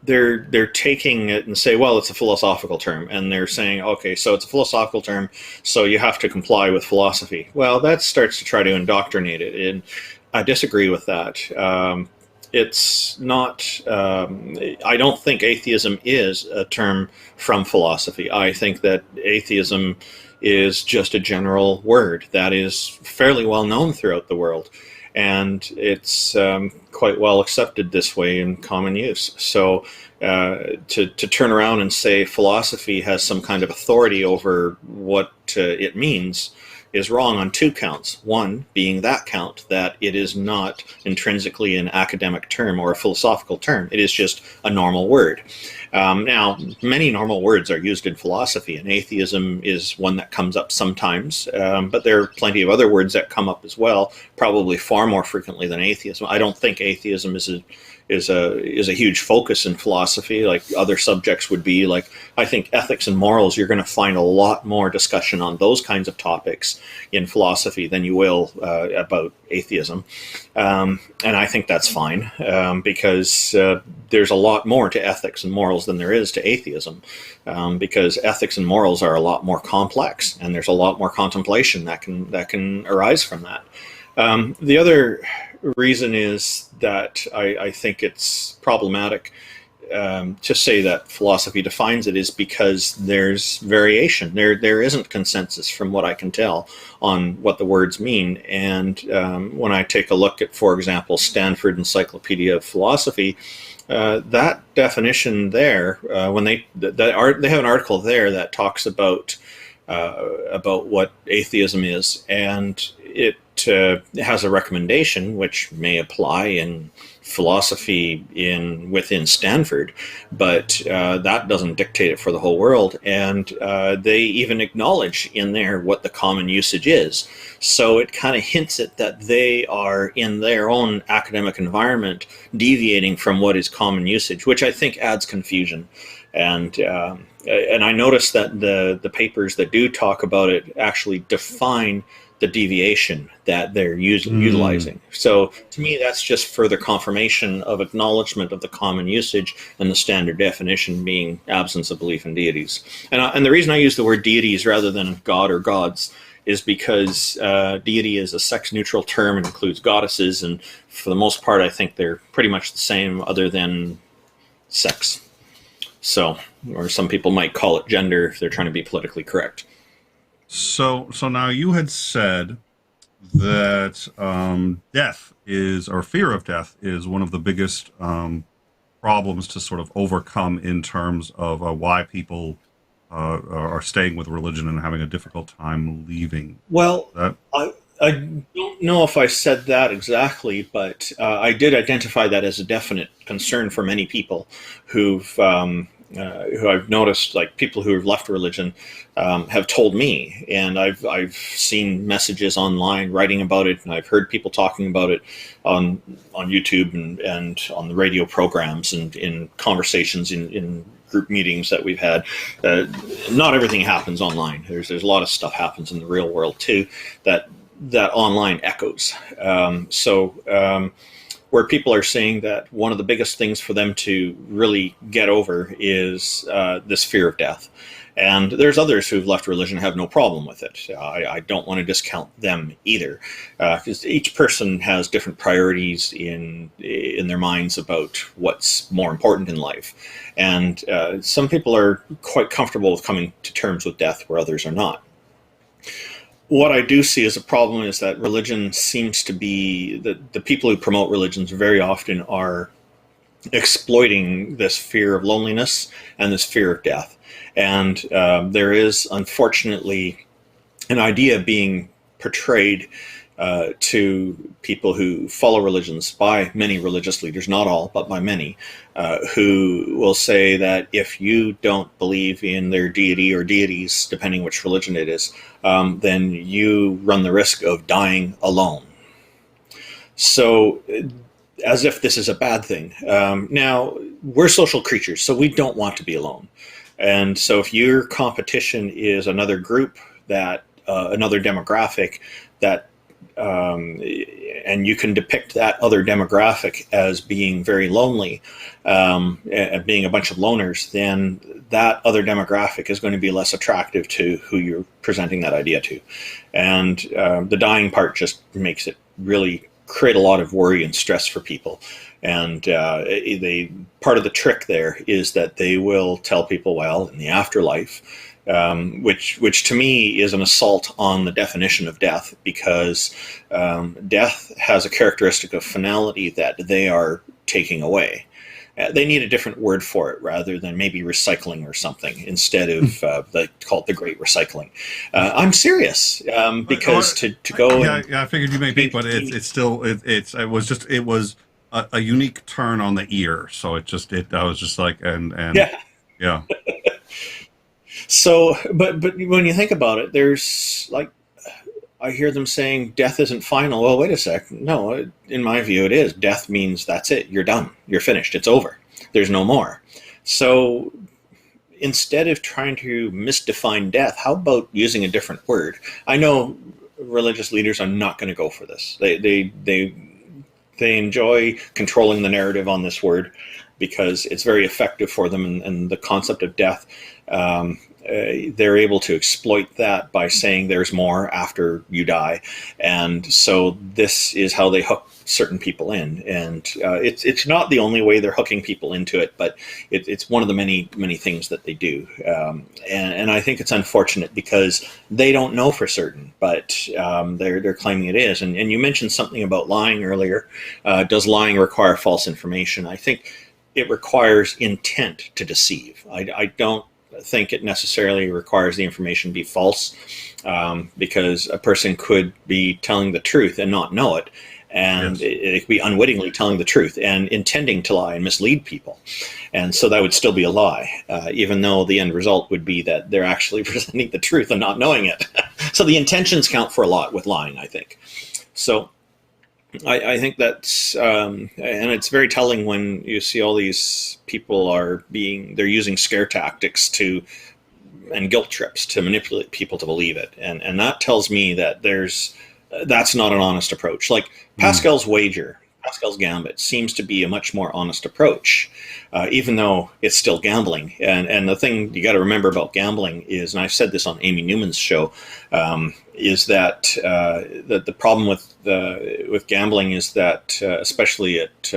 they're taking it and say, well, it's a philosophical term, and they're saying, okay, so it's a philosophical term, so you have to comply with philosophy. Well, that starts to try to indoctrinate it, and I disagree with that. It's not, I don't think atheism is a term from philosophy. I think that atheism is just a general word that is fairly well known throughout the world. And it's quite well accepted this way in common use. So to turn around and say philosophy has some kind of authority over what it means is wrong on two counts. One being that count, that it is not intrinsically an academic term or a philosophical term. It is just a normal word. Now, many normal words are used in philosophy, and atheism is one that comes up sometimes, but there are plenty of other words that come up as well, probably far more frequently than atheism. I don't think atheism is a huge focus in philosophy like other subjects would be. Like, I think ethics and morals, you're going to find a lot more discussion on those kinds of topics in philosophy than you will about atheism. And I think that's fine, because there's a lot more to ethics and morals than there is to atheism, because ethics and morals are a lot more complex, and there's a lot more contemplation that can arise from that. The other reason is that I think it's problematic to say that philosophy defines it is because there's variation. There isn't consensus, from what I can tell, on what the words mean. And when I take a look at, for example, Stanford Encyclopedia of Philosophy, that definition there, when they have an article there that talks about what atheism is, and it has a recommendation which may apply in philosophy within Stanford, but that doesn't dictate it for the whole world. And they even acknowledge in there what the common usage is. So it kind of hints at that they are in their own academic environment deviating from what is common usage, which I think adds confusion. And I noticed that the papers that do talk about it actually define the deviation that they're utilizing. So to me, that's just further confirmation of acknowledgement of the common usage and the standard definition being absence of belief in deities. And the reason I use the word deities rather than God or gods is because deity is a sex-neutral term and includes goddesses, and for the most part, I think they're pretty much the same other than sex. So, or some people might call it gender if they're trying to be politically correct. So now you had said that death is, or fear of death is one of the biggest problems to sort of overcome in terms of why people are staying with religion and having a difficult time leaving. Well, I don't know if I said that exactly, but I did identify that as a definite concern for many people who I've noticed, like people who have left religion, have told me, and I've seen messages online writing about it, and I've heard people talking about it on YouTube and on the radio programs and in conversations in group meetings that we've had. Not everything happens online. There's a lot of stuff happens in the real world too that online echoes. Where people are saying that one of the biggest things for them to really get over is this fear of death. And there's others who've left religion have no problem with it. I don't want to discount them either, because each person has different priorities in their minds about what's more important in life. And some people are quite comfortable with coming to terms with death where others are not. What I do see as a problem is that religion seems to be, the people who promote religions very often are exploiting this fear of loneliness and this fear of death. And there is, unfortunately, an idea being portrayed to people who follow religions by many religious leaders, not all, but by many, who will say that if you don't believe in their deity or deities, depending which religion it is, then you run the risk of dying alone. So, as if this is a bad thing. Now, we're social creatures, so we don't want to be alone. And so if your competition is another group, that another demographic, that and you can depict that other demographic as being very lonely, being a bunch of loners, then that other demographic is going to be less attractive to who you're presenting that idea to. And the dying part just makes it really create a lot of worry and stress for people. And part of the trick there is that they will tell people, well, in the afterlife, which to me is an assault on the definition of death, because death has a characteristic of finality that they are taking away. They need a different word for it rather than maybe recycling or something, instead of they call it the Great Recycling. I'm serious, because to go. Yeah, I figured you may be, but it was a unique turn on the ear. So I was just like, and yeah. So, but when you think about it, there's like, I hear them saying death isn't final. Well, wait a sec. No, in my view, it is. Death means that's it. You're done. You're finished. It's over. There's no more. So instead of trying to misdefine death, how about using a different word? I know religious leaders are not going to go for this. They enjoy controlling the narrative on this word because it's very effective for them, and the concept of death, they're able to exploit that by saying there's more after you die. And so this is how they hook certain people in. And it's not the only way they're hooking people into it, but it's one of the many things that they do. And I think it's unfortunate because they don't know for certain, but they're claiming it is. And you mentioned something about lying earlier. Does lying require false information? I think it requires intent to deceive. I don't think it necessarily requires the information be false, because a person could be telling the truth and not know it. And Yes. it could be unwittingly telling the truth and intending to lie and mislead people. And so that would still be a lie, even though the end result would be that they're actually presenting the truth and not knowing it. So the intentions count for a lot with lying, I think. So I think that's, and it's very telling when you see all these people they're using scare tactics and guilt trips to manipulate people to believe it. And that tells me that that's not an honest approach. Like Pascal's wager, Pascal's gambit seems to be a much more honest approach, even though it's still gambling. And the thing you got to remember about gambling is, and I've said this on Amy Newman's show, is that the problem with gambling is that, especially at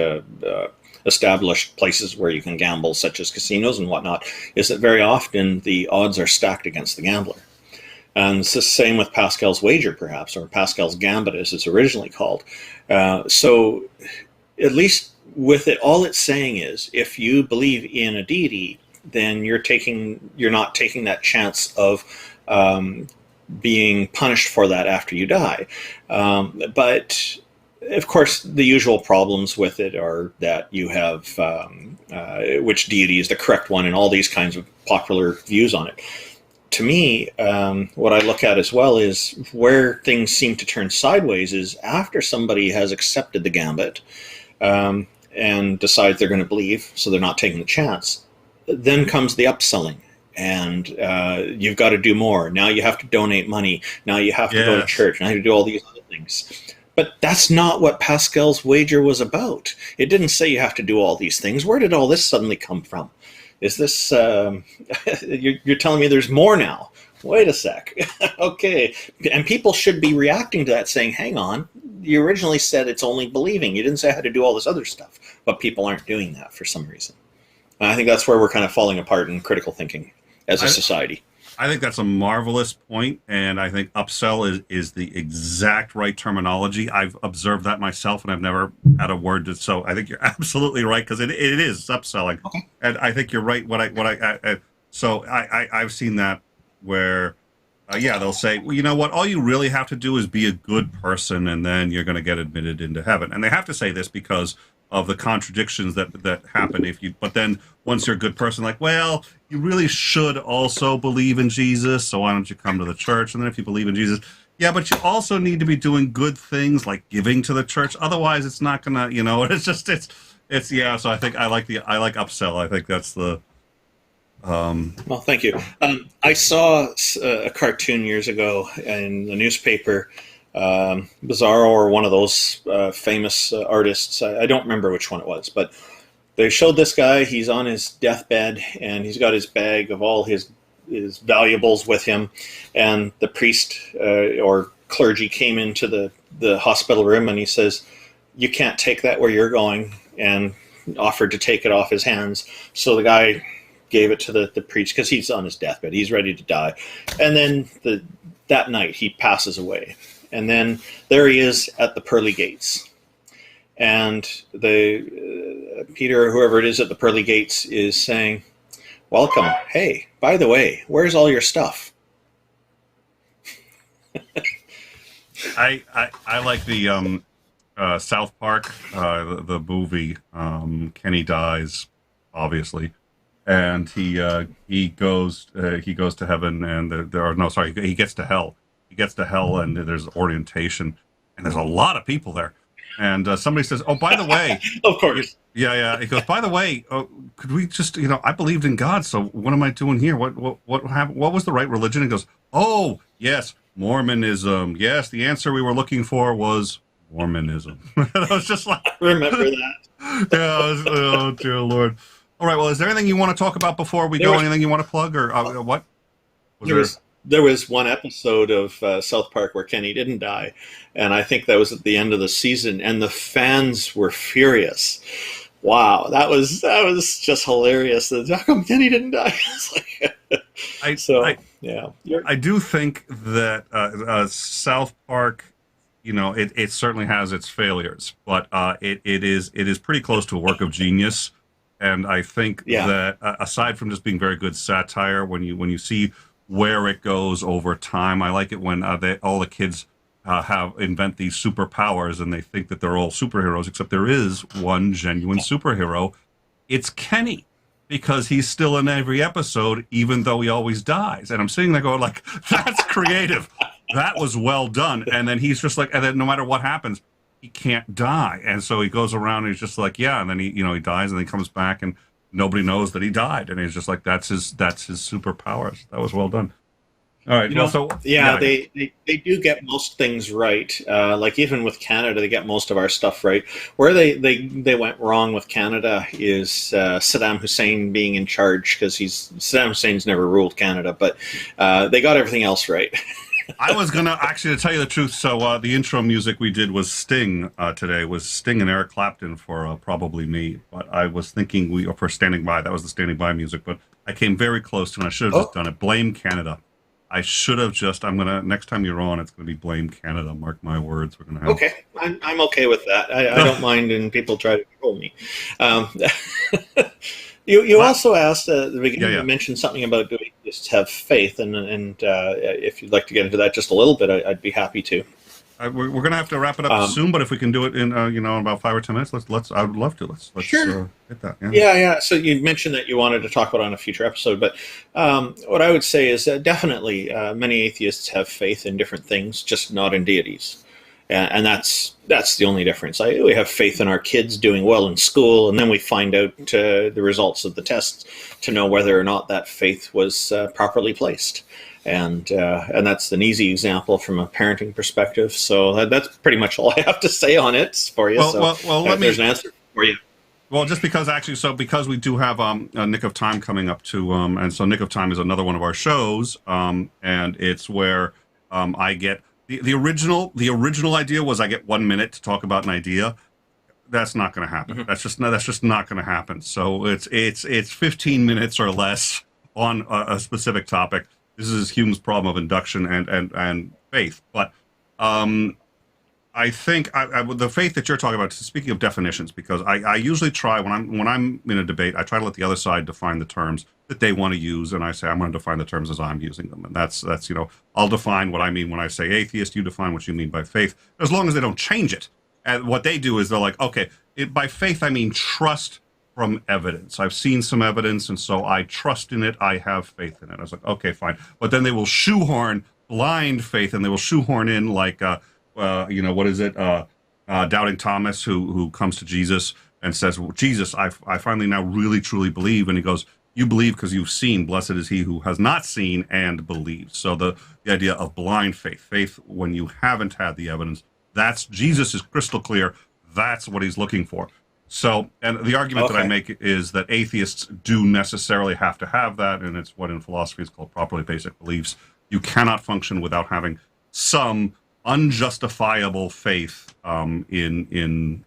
established places where you can gamble, such as casinos and whatnot, is that very often the odds are stacked against the gambler. And it's the same with Pascal's wager, perhaps, or Pascal's gambit, as it's originally called. So at least with it, all it's saying is, if you believe in a deity, then you're not taking that chance of being punished for that after you die. But of course, the usual problems with it are that you have which deity is the correct one, and all these kinds of popular views on it. To me, what I look at as well is where things seem to turn sideways is after somebody has accepted the gambit and decides they're going to believe, so they're not taking the chance. Then comes the upselling, and you've got to do more. Now you have to donate money. Now you have to go to church. Now you have to do all these other things. But that's not what Pascal's wager was about. It didn't say you have to do all these things. Where did all this suddenly come from? Is this, you're telling me there's more now? Wait a sec. Okay. And people should be reacting to that saying, hang on, you originally said it's only believing. You didn't say how to do all this other stuff. But people aren't doing that for some reason. And I think that's where we're kind of falling apart in critical thinking as a society. I think that's a marvelous point, and I think upsell is the exact right terminology. I've observed that myself, and I've never had a word to. So I think you're absolutely right, because it is upselling, Okay. And I think you're right. So I've seen that where, they'll say, well, you know what? All you really have to do is be a good person, and then you're going to get admitted into heaven. And they have to say this because of the contradictions that happen but then once you're a good person, like, well, you really should also believe in Jesus, so why don't you come to the church? And then if you believe in Jesus, yeah, but you also need to be doing good things like giving to the church, otherwise it's not gonna, it's so I think I like upsell. I think that's the Well, thank you. I saw a cartoon years ago in the newspaper, Bizarro or one of those famous artists. I don't remember which one it was, but they showed this guy. He's on his deathbed, and he's got his bag of all his valuables with him. And the priest or clergy came into the hospital room, and he says, "You can't take that where you're going," and offered to take it off his hands. So the guy gave it to the priest because he's on his deathbed. He's ready to die. And then that night he passes away. And then there he is at the pearly gates. And Peter, or whoever it is at the pearly gates, is saying, "Welcome. Hey, by the way, where's all your stuff?" I like the South Park, the movie. Kenny dies, obviously, and he goes to heaven, and he gets to hell. He gets to hell, and there's orientation, and there's a lot of people there. And somebody says, "Oh, by the way," of course, yeah. He goes, "By the way, could we just, I believed in God, so what am I doing here? What happened? What was the right religion?" He goes, "Oh, yes, Mormonism. Yes, the answer we were looking for was Mormonism." And I was just like, remember that. Yeah. Oh, dear Lord. All right. Well, is there anything you want to talk about before we go? Anything you want to plug, or what? There was one episode of South Park where Kenny didn't die, and I think that was at the end of the season, and the fans were furious. Wow, that was just hilarious. How come Kenny didn't die? I do think that South Park, it certainly has its failures, but it is pretty close to a work of genius. And I think that aside from just being very good satire, when you see where it goes over time, I like it when all the kids invent these superpowers and they think that they're all superheroes, except there is one genuine superhero. It's Kenny, because he's still in every episode, even though he always dies. And I'm sitting there going, like, that's creative. That was well done. And then he's just like, and then no matter what happens, he can't die. And so he goes around and he's just like, yeah. And then he dies, and then he comes back and nobody knows that he died. And he's just like, that's his superpowers. That was well done. All right. They do get most things right. Like even with Canada, they get most of our stuff right. Where they went wrong with Canada is Saddam Hussein being in charge, because Saddam Hussein's never ruled Canada, but they got everything else right. I was gonna actually, to tell you the truth. So the intro music we did was Sting today. Was Sting and Eric Clapton for Probably Me. But I was thinking for Standing By. That was the Standing By music. But I came very close to, and I should have just done it. Blame Canada. I should have just. Next time you're on, it's gonna be Blame Canada. Mark my words. We're gonna have. Okay, I'm okay with that. I don't mind when people try to control me. You also asked at the beginning. You mentioned something about do atheists have faith, and if you'd like to get into that just a little bit, I'd be happy to. We're going to have to wrap it up soon, but if we can do it in in about 5 or 10 minutes, let's. I would love to. Let's sure. Hit that. Yeah. So you mentioned that you wanted to talk about it on a future episode, but what I would say is definitely many atheists have faith in different things, just not in deities, and that's the only difference. We have faith in our kids doing well in school, and then we find out the results of the tests to know whether or not that faith was properly placed. And that's an easy example from a parenting perspective. So that's pretty much all I have to say on it for you. There's an answer for you. Well, just because because we do have a Nick of Time coming up too, and so Nick of Time is another one of our shows, and it's where I get the original idea was I get 1 minute to talk about an idea. That's not going to happen. Mm-hmm. That's just not going to happen. So it's 15 minutes or less on a specific topic. This is Hume's problem of induction and faith. But I think the faith that you're talking about, speaking of definitions, because I usually try when I'm in a debate, I try to let the other side define the terms that they want to use, and I say I'm going to define the terms as I'm using them, and that's I'll define what I mean when I say atheist. You define what you mean by faith, as long as they don't change it. And what they do is they're like, okay, by faith I mean trust from evidence. I've seen some evidence, and so I trust in it. I have faith in it. I was like, okay, fine. But then they will shoehorn blind faith, and they will shoehorn in like, what is it? Doubting Thomas, who comes to Jesus and says, well, Jesus, I finally now really truly believe. And he goes, you believe because you've seen. Blessed is he who has not seen and believes. So the idea of blind faith when you haven't had the evidence, that's Jesus is crystal clear. That's what he's looking for. So, and the argument that I make is that atheists do necessarily have to have that, and it's what in philosophy is called properly basic beliefs. You cannot function without having some unjustifiable faith that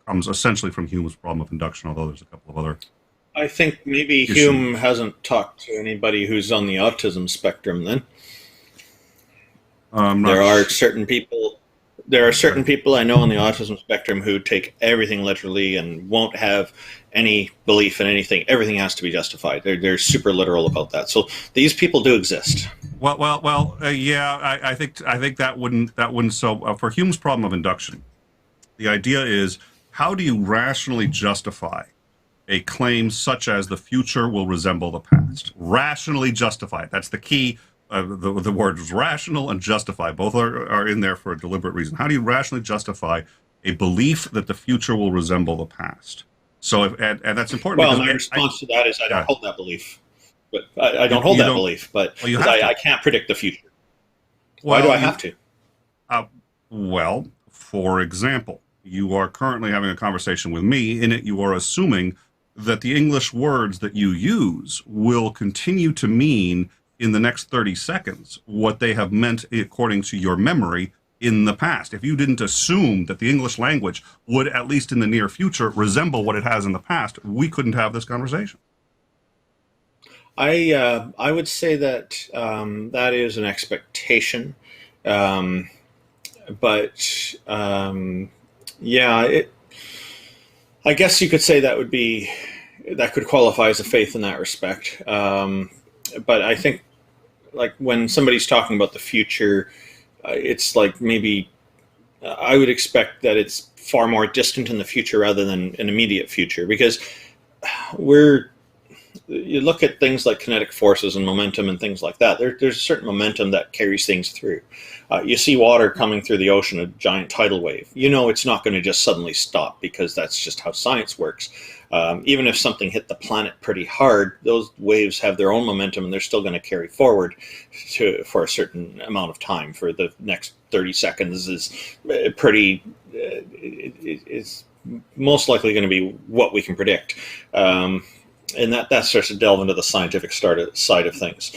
comes essentially from Hume's problem of induction, although there's a couple of other. I think maybe Hume hasn't talked to anybody who's on the autism spectrum then. There are certain people I know on the autism spectrum who take everything literally and won't have any belief in anything. Everything has to be justified. They're super literal about that. So these people do exist. I think that wouldn't. So for Hume's problem of induction, the idea is how do you rationally justify a claim such as the future will resemble the past? Rationally justify it. That's the key. The words rational and justify, both are in there for a deliberate reason. How do you rationally justify a belief that the future will resemble the past? So, and that's important. Well, my response to that is I don't hold that belief. But I don't hold that belief. But I can't predict the future. Why do I have to? For example, you are currently having a conversation with me. In it, you are assuming that the English words that you use will continue to mean in the next 30 seconds what they have meant according to your memory in the past. If you didn't assume that the English language would, at least in the near future, resemble what it has in the past, we couldn't have this conversation. I would say that that is an expectation. I, I guess you could say that could qualify as a faith in that respect. But I think, like, when somebody's talking about the future, it's like maybe I would expect that it's far more distant in the future rather than an immediate future, because you look at things like kinetic forces and momentum and things like that. There's a certain momentum that carries things through. You see water coming through the ocean, a giant tidal wave. You know it's not going to just suddenly stop, because that's just how science works. Even if something hit the planet pretty hard, those waves have their own momentum, and they're still going to carry forward for a certain amount of time. For the next 30 seconds is pretty. It's most likely going to be what we can predict. And that starts to delve into the scientific side of things.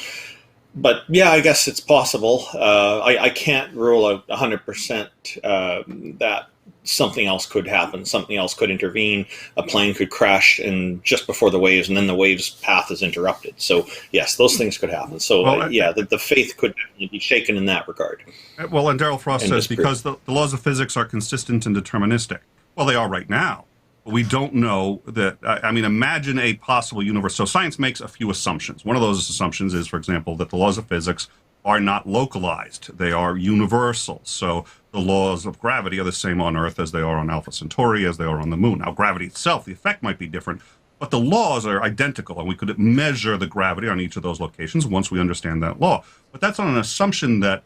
But yeah, I guess it's possible. I can't rule out 100% that something else could happen. Something else could intervene. A plane could crash and just before the waves, and then the wave's path is interrupted. So yes, those things could happen. So the faith could definitely be shaken in that regard. Well, and Daryl Frost says, because the laws of physics are consistent and deterministic. Well, they are right now. We don't know that. I mean, imagine a possible universe. So science makes a few assumptions. One of those assumptions is, for example, that the laws of physics are not localized. They are universal. So the laws of gravity are the same on Earth as they are on Alpha Centauri, as they are on the moon. Now, gravity itself, the effect might be different, but the laws are identical, and we could measure the gravity on each of those locations once we understand that law. But that's on an assumption that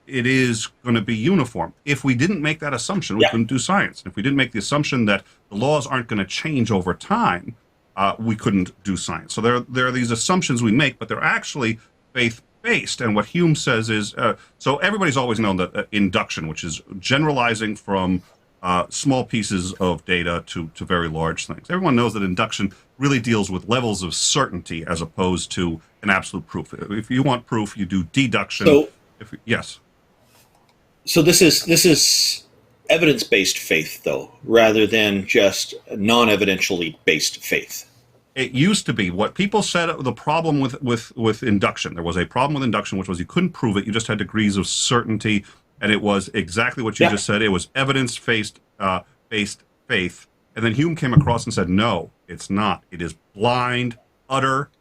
it is going to be uniform. If we didn't make that assumption, we couldn't do science. If we didn't make the assumption that the laws aren't going to change over time, we couldn't do science. So there are these assumptions we make, but they're actually faith-based. And what Hume says is, so everybody's always known that induction, which is generalizing from small pieces of data to very large things. Everyone knows that induction really deals with levels of certainty as opposed to an absolute proof. If you want proof, you do deduction. Yes. So this is evidence-based faith, though, rather than just non-evidentially based faith. It used to be. What people said, the problem with induction, there was a problem with induction, which was you couldn't prove it. You just had degrees of certainty, and it was exactly what you just said. It was evidence-based based faith. And then Hume came across and said, no, it's not. It is blind, utter,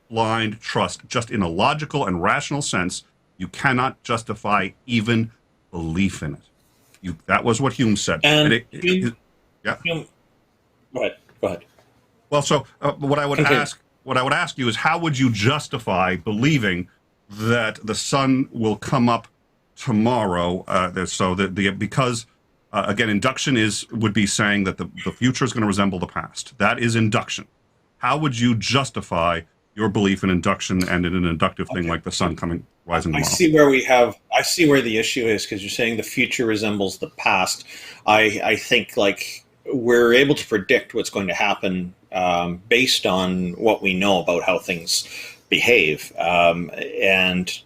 blind trust. Just in a logical and rational sense, you cannot justify even belief in it. That was what Hume said. And Hume, go ahead. Well, so what I would ask you is, how would you justify believing that the sun will come up tomorrow? Because again, induction would be saying that the future is going to resemble the past. That is induction. How would you justify your belief in induction and in an inductive thing like the sun rising tomorrow? I see where the issue is, because you're saying the future resembles the past. I think, like, we're able to predict what's going to happen based on what we know about how things behave, and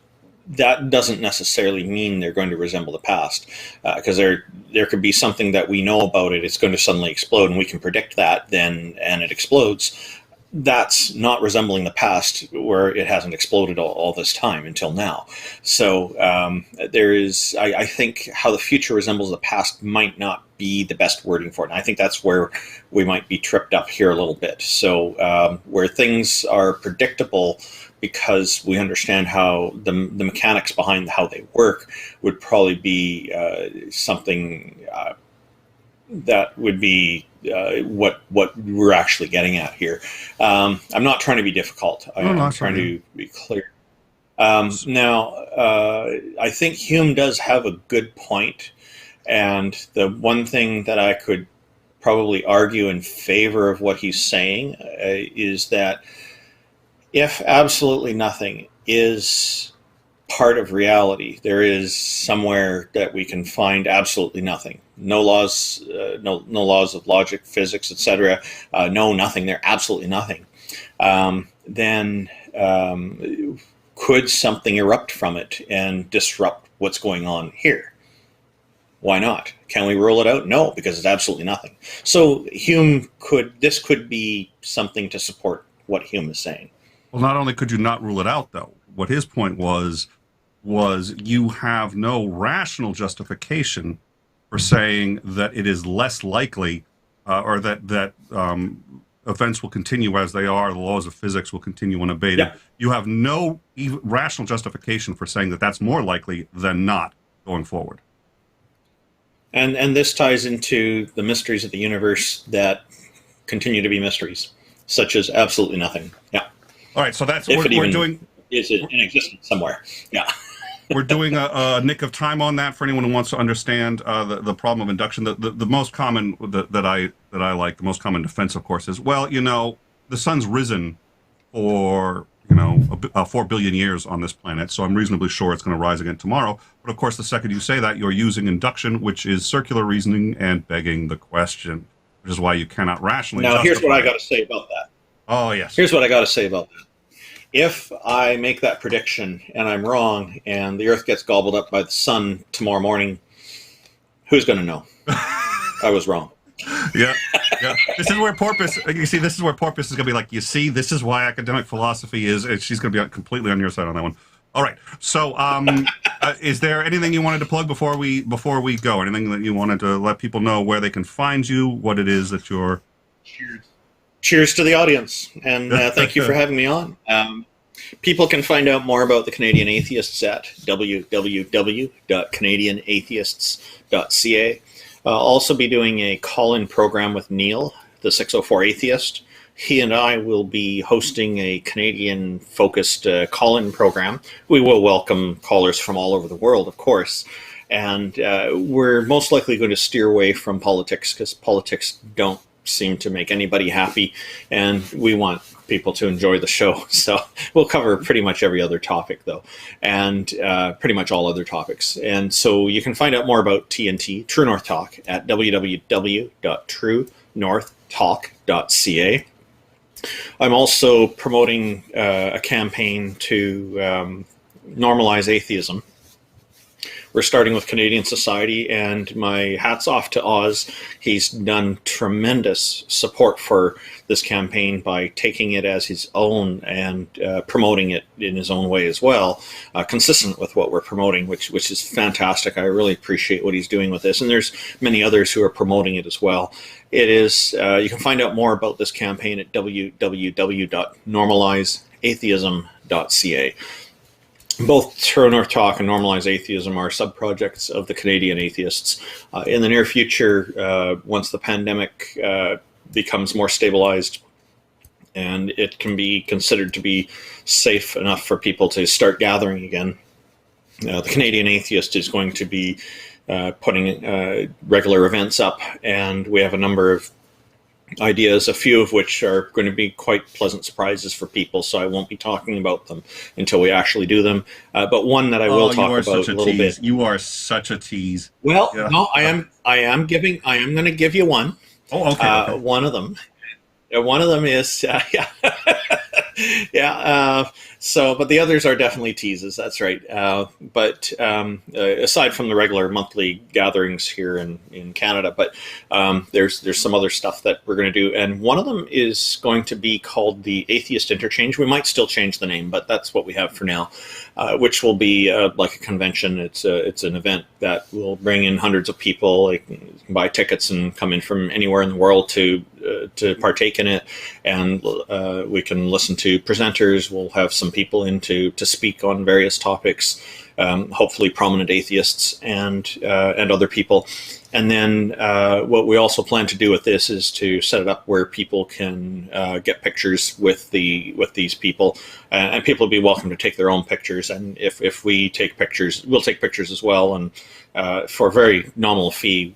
that doesn't necessarily mean they're going to resemble the past, because there could be something that we know about it. It's going to suddenly explode, and we can predict that and it explodes. That's not resembling the past, where it hasn't exploded all this time until now. So I think how the future resembles the past might not be the best wording for it. And I think that's where we might be tripped up here a little bit. So where things are predictable because we understand how the mechanics behind how they work would probably be something that would be what we're actually getting at here. I'm not trying to be difficult. I'm trying to be clear. Now, I think Hume does have a good point, and the one thing that I could probably argue in favor of what he's saying is that if absolutely nothing is part of reality, there is somewhere that we can find absolutely nothing. No laws, no laws of logic, physics, etc. No nothing. They're absolutely nothing. Then could something erupt from it and disrupt what's going on here? Why not? Can we rule it out? No, because it's absolutely nothing. So this could be something to support what Hume is saying. Well, not only could you not rule it out, though, what his point was you have no rational justification for saying that it is less likely or that events will continue as they are, the laws of physics will continue unabated. Yeah. You have no rational justification for saying that that's more likely than not going forward. And this ties into the mysteries of the universe that continue to be mysteries, such as absolutely nothing. Yeah. All right, so that's if we're doing. Is it in existence somewhere? Yeah. We're doing a nick of time on that for anyone who wants to understand the problem of induction. The most common that I like, the most common defense, of course, is, well, the sun's risen for 4 billion years on this planet, so I'm reasonably sure it's going to rise again tomorrow. But of course, the second you say that, you're using induction, which is circular reasoning and begging the question, which is why you cannot rationally. Now, here's what I got to say about that. Oh, yes. Here's what I got to say about that. If I make that prediction and I'm wrong and the Earth gets gobbled up by the sun tomorrow morning, who's going to know? I was wrong. Yeah. This is where Porpoise, this is where Porpoise is going to be like, you see, this is why academic philosophy is, she's going to be completely on your side on that one. All right. So is there anything you wanted to plug before we go? Anything that you wanted to let people know where they can find you, what it is that you're... Cheers to the audience, and thank you for having me on. People can find out more about the Canadian Atheists at www.canadianatheists.ca. I'll also be doing a call-in program with Neil, the 604 Atheist. He and I will be hosting a Canadian-focused call-in program. We will welcome callers from all over the world, of course. And we're most likely going to steer away from politics, because politics don't seem to make anybody happy, and we want people to enjoy the show. So we'll cover pretty much every other topic, though, and pretty much all other topics. And so you can find out more about TNT, True North Talk, at www.truenorthtalk.ca. I'm also promoting a campaign to normalize atheism. We're starting with Canadian Society, and my hat's off to Oz. He's done tremendous support for this campaign by taking it as his own and promoting it in his own way as well, consistent with what we're promoting, which is fantastic. I really appreciate what he's doing with this, and there's many others who are promoting it as well. It is you can find out more about this campaign at www.normalizeatheism.ca. Both True North Talk and Normalize Atheism are subprojects of the Canadian Atheists. In the near future, once the pandemic becomes more stabilized and it can be considered to be safe enough for people to start gathering again, the Canadian Atheist is going to be putting regular events up, and we have a number of ideas, a few of which are going to be quite pleasant surprises for people, so I won't be talking about them until we actually do them. But one that I will talk about a little bit. You are such a tease. Well, yeah. No, I am going to give you one. Oh, okay. One of them. One of them is So, but the others are definitely teases. That's right. But aside from the regular monthly gatherings here in Canada, but there's some other stuff that we're going to do, and one of them is going to be called the Atheist Interchange. We might still change the name, but that's what we have for now. Which will be like a convention. It's an event that will bring in hundreds of people. They can buy tickets and come in from anywhere in the world to partake in it, and we can listen to presenters. We'll have some people in to speak on various topics, hopefully prominent atheists and other people. And then what we also plan to do with this is to set it up where people can get pictures with these people, and people will be welcome to take their own pictures. And if we take pictures, we'll take pictures as well. And for a very nominal fee,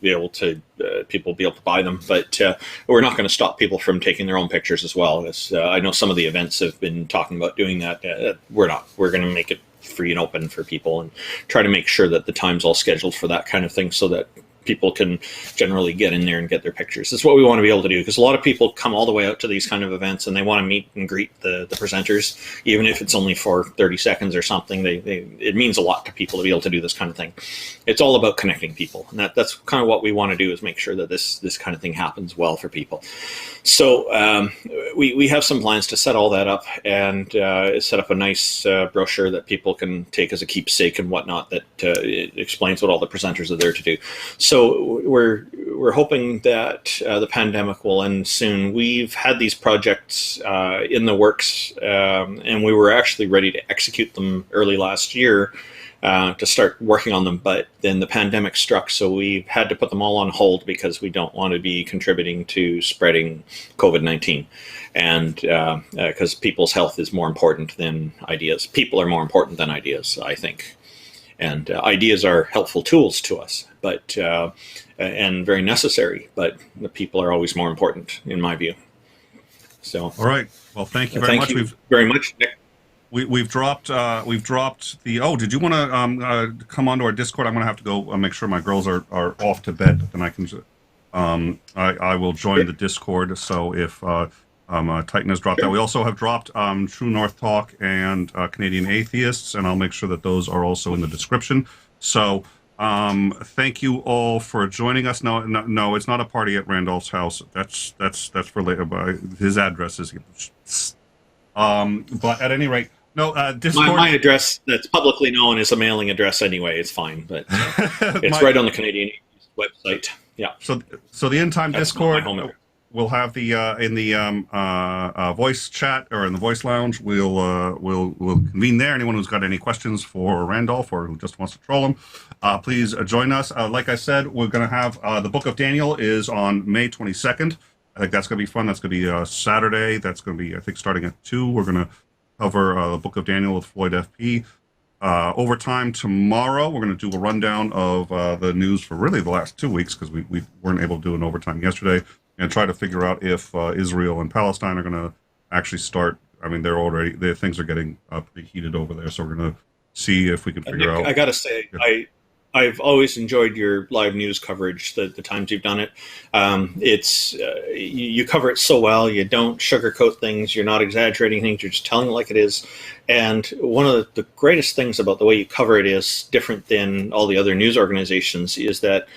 people will be able to buy them. But we're not going to stop people from taking their own pictures as well. I know some of the events have been talking about doing that. We're not. We're going to make it free and open for people and try to make sure that the time's all scheduled for that kind of thing, so that people can generally get in there and get their pictures. That's what we want to be able to do, because a lot of people come all the way out to these kind of events and they want to meet and greet the presenters, even if it's only for 30 seconds or something. It means a lot to people to be able to do this kind of thing. It's all about connecting people, and that's kind of what we want to do, is make sure that this kind of thing happens well for people. So we have some plans to set all that up and set up a nice brochure that people can take as a keepsake and whatnot, that it explains what all the presenters are there to do. So So we're hoping that the pandemic will end soon. We've had these projects in the works, and we were actually ready to execute them early last year to start working on them. But then the pandemic struck, so we've had to put them all on hold because we don't want to be contributing to spreading COVID-19. And because people's health is more important than ideas. People are more important than ideas, I think. And ideas are helpful tools to us, but and very necessary. But the people are always more important, in my view. So, all right. Well, thank you very much. Thank you very much, Nick. We've dropped the. Oh, did you want to come onto our Discord? I'm going to have to go make sure my girls are off to bed. Then I can. I will join the Discord. So if Titan has dropped that, we also have dropped True North Talk and Canadian Atheists, and I'll make sure that those are also in the description. So thank you all for joining us. No, it's not a party at Randolph's house. That's for later. His address is. But at any rate. No, Discord. My address that's publicly known is a mailing address anyway. It's fine, but it's right on the Canadian website. Yeah. So the End Time Discord we'll have the in the voice chat or in the voice lounge. We'll convene there. Anyone who's got any questions for Randolph or who just wants to troll him, please join us. Like I said, we're going to have the Book of Daniel is on May 22nd. I think that's going to be fun. That's going to be Saturday. That's going to be, I think, starting at 2. We're going to cover the Book of Daniel with Floyd FP. Overtime tomorrow, we're going to do a rundown of the news for really the last 2 weeks because we weren't able to do an overtime yesterday, and try to figure out if Israel and Palestine are going to actually start. I mean, things are getting pretty heated over there, so we're going to see if we can figure out. I got to say, yeah. I've always enjoyed your live news coverage, the times you've done it. It's you cover it so well. You don't sugarcoat things. You're not exaggerating things. You're just telling it like it is. And one of the greatest things about the way you cover it is different than all the other news organizations is that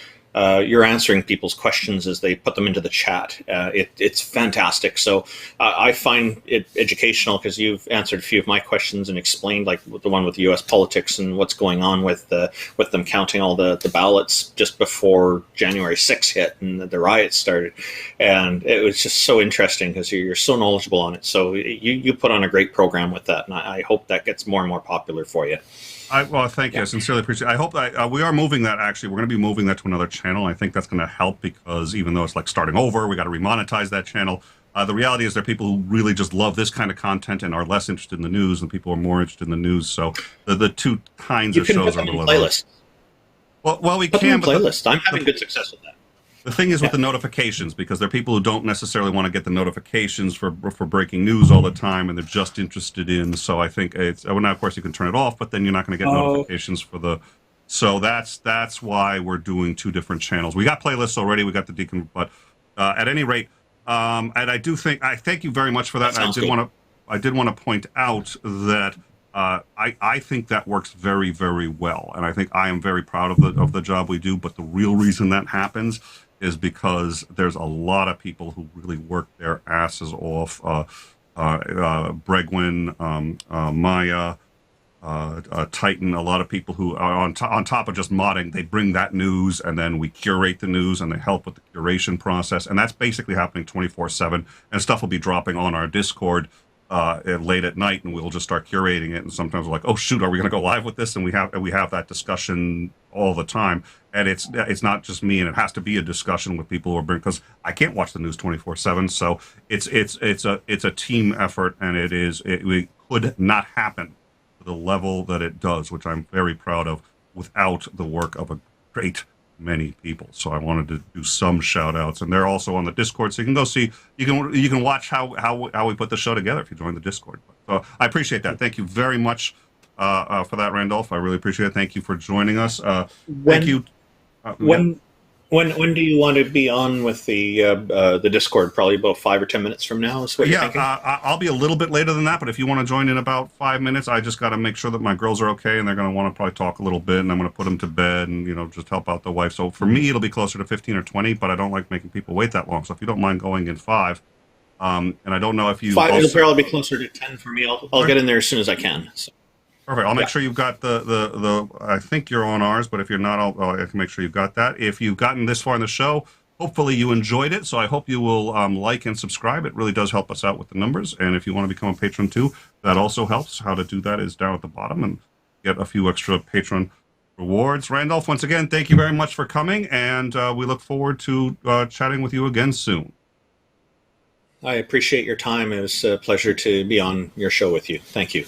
you're answering people's questions as they put them into the chat. It's fantastic. So I find it educational because you've answered a few of my questions and explained, like the one with the U.S. politics and what's going on with them counting all the ballots just before January 6th hit and the riots started. And it was just so interesting because you're so knowledgeable on it. So you put on a great program with that, and I hope that gets more and more popular for you. Well, thank you. I sincerely appreciate it. I hope that we are moving that, actually. We're going to be moving that to another channel. I think that's going to help because even though it's like starting over, we got to remonetize that channel. The reality is there are people who really just love this kind of content and are less interested in the news, and people are more interested in the news. So the two kinds of shows are a little playlists. Well, we can. Playlist. I'm having good success with that. The thing is with the notifications, because there are people who don't necessarily want to get the notifications for breaking news all the time, and they're just interested in. So I think it's now, of course, you can turn it off, but then you're not going to get notifications for the. So that's why we're doing two different channels. We got playlists already. We got the Deacon, but at any rate, and I thank you very much for that. I did want to point out that. I think that works very, very well, and I think I am very proud of the job we do. But the real reason that happens is because there's a lot of people who really work their asses off. Bregwin, Maya, Titan, a lot of people who are on top of just modding, they bring that news, and then we curate the news, and they help with the curation process, and that's basically happening 24/7. And stuff will be dropping on our Discord late at night, and we'll just start curating it. And sometimes we're like, "Oh shoot, are we going to go live with this?" And we have that discussion all the time. And it's not just me, and it has to be a discussion with people who are because I can't watch the news 24/7. So it's a team effort, and it could not happen to the level that it does, which I'm very proud of, without the work of a great many people. So I wanted to do some shout outs, and they're also on the Discord, so you can go see, you can watch how we put the show together if you join the Discord. So I appreciate that. Thank you very much for that, Randolph. I really appreciate it. Thank you for joining us. Thank you. When do you want to be on with the Discord? Probably about 5 or 10 minutes from now is what you're thinking? I'll be a little bit later than that, but if you want to join in about 5 minutes, I just got to make sure that my girls are okay, and they're going to want to probably talk a little bit, and I'm going to put them to bed and, just help out the wife. So for me, it'll be closer to 15 or 20, but I don't like making people wait that long. So if you don't mind going in 5, and I don't know if you... 5, it'll probably be closer to 10 for me. I'll get in there as soon as I can. So. Perfect. I'll make sure you've got the. I think you're on ours, but if you're not, I can make sure you've got that. If you've gotten this far in the show, hopefully you enjoyed it. So I hope you will like and subscribe. It really does help us out with the numbers. And if you want to become a patron too, that also helps. How to do that is down at the bottom, and get a few extra patron rewards. Randolph, once again, thank you very much for coming, and we look forward to chatting with you again soon. I appreciate your time. It was a pleasure to be on your show with you. Thank you.